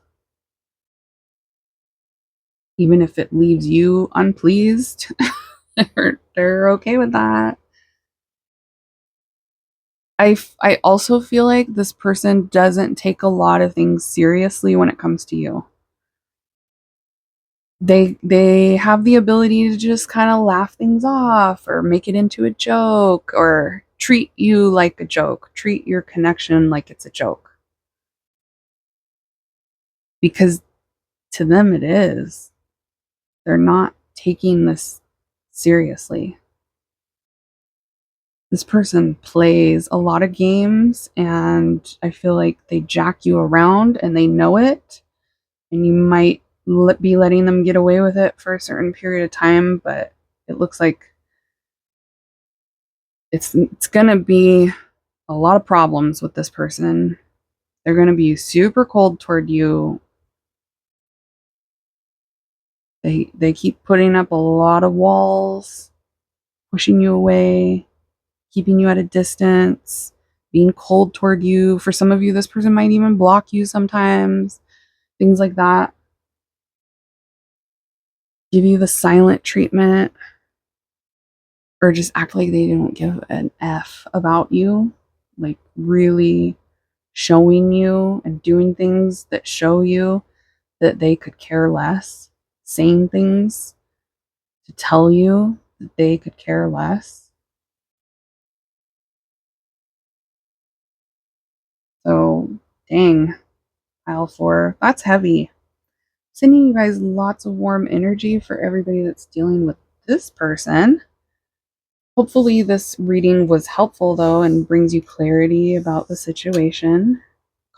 even if it leaves you unpleased. They're okay with that. I also feel like this person doesn't take a lot of things seriously when it comes to you. They have the ability to just kind of laugh things off or make it into a joke or treat you like a joke, treat your connection like it's a joke. Because to them it is. They're not taking this seriously. This person plays a lot of games and I feel like they jack you around and they know it, and you might be letting them get away with it for a certain period of time, but it looks like it's going to be a lot of problems with this person. They're going to be super cold toward you. They keep putting up a lot of walls, pushing you away, keeping you at a distance, being cold toward you. For some of you, this person might even block you sometimes, things like that. Give you the silent treatment or just act like they don't give an F about you. Like really showing you and doing things that show you that they could care less, saying things to tell you that they could care less. So, dang, pile 4, that's heavy. Sending you guys lots of warm energy for everybody that's dealing with this person. Hopefully, this reading was helpful though and brings you clarity about the situation,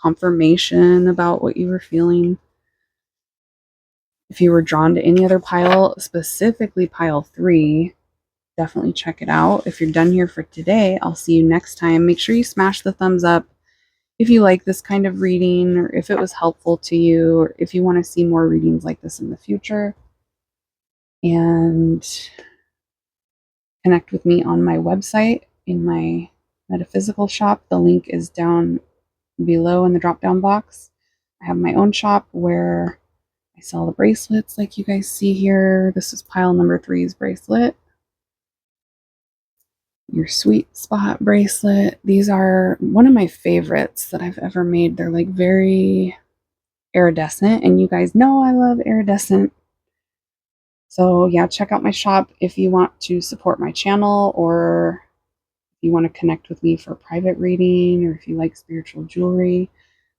confirmation about what you were feeling. If you were drawn to any other pile, specifically pile 3, definitely check it out. If you're done here for today, I'll see you next time. Make sure you smash the thumbs up if you like this kind of reading, or if it was helpful to you, or if you want to see more readings like this in the future. And connect with me on my website in my metaphysical shop. The link is down below in the drop down box. I have my own shop where I sell the bracelets like you guys see here. This is pile number 3's bracelet. Your sweet spot bracelet. These are one of my favorites that I've ever made. They're like very iridescent, and you guys know I love iridescent. So yeah, check out my shop if you want to support my channel, or if you want to connect with me for a private reading, or if you like spiritual jewelry.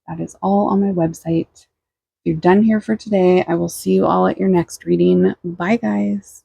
That is all on my website. If you're done here for today, I will see you all at your next reading. Bye, guys.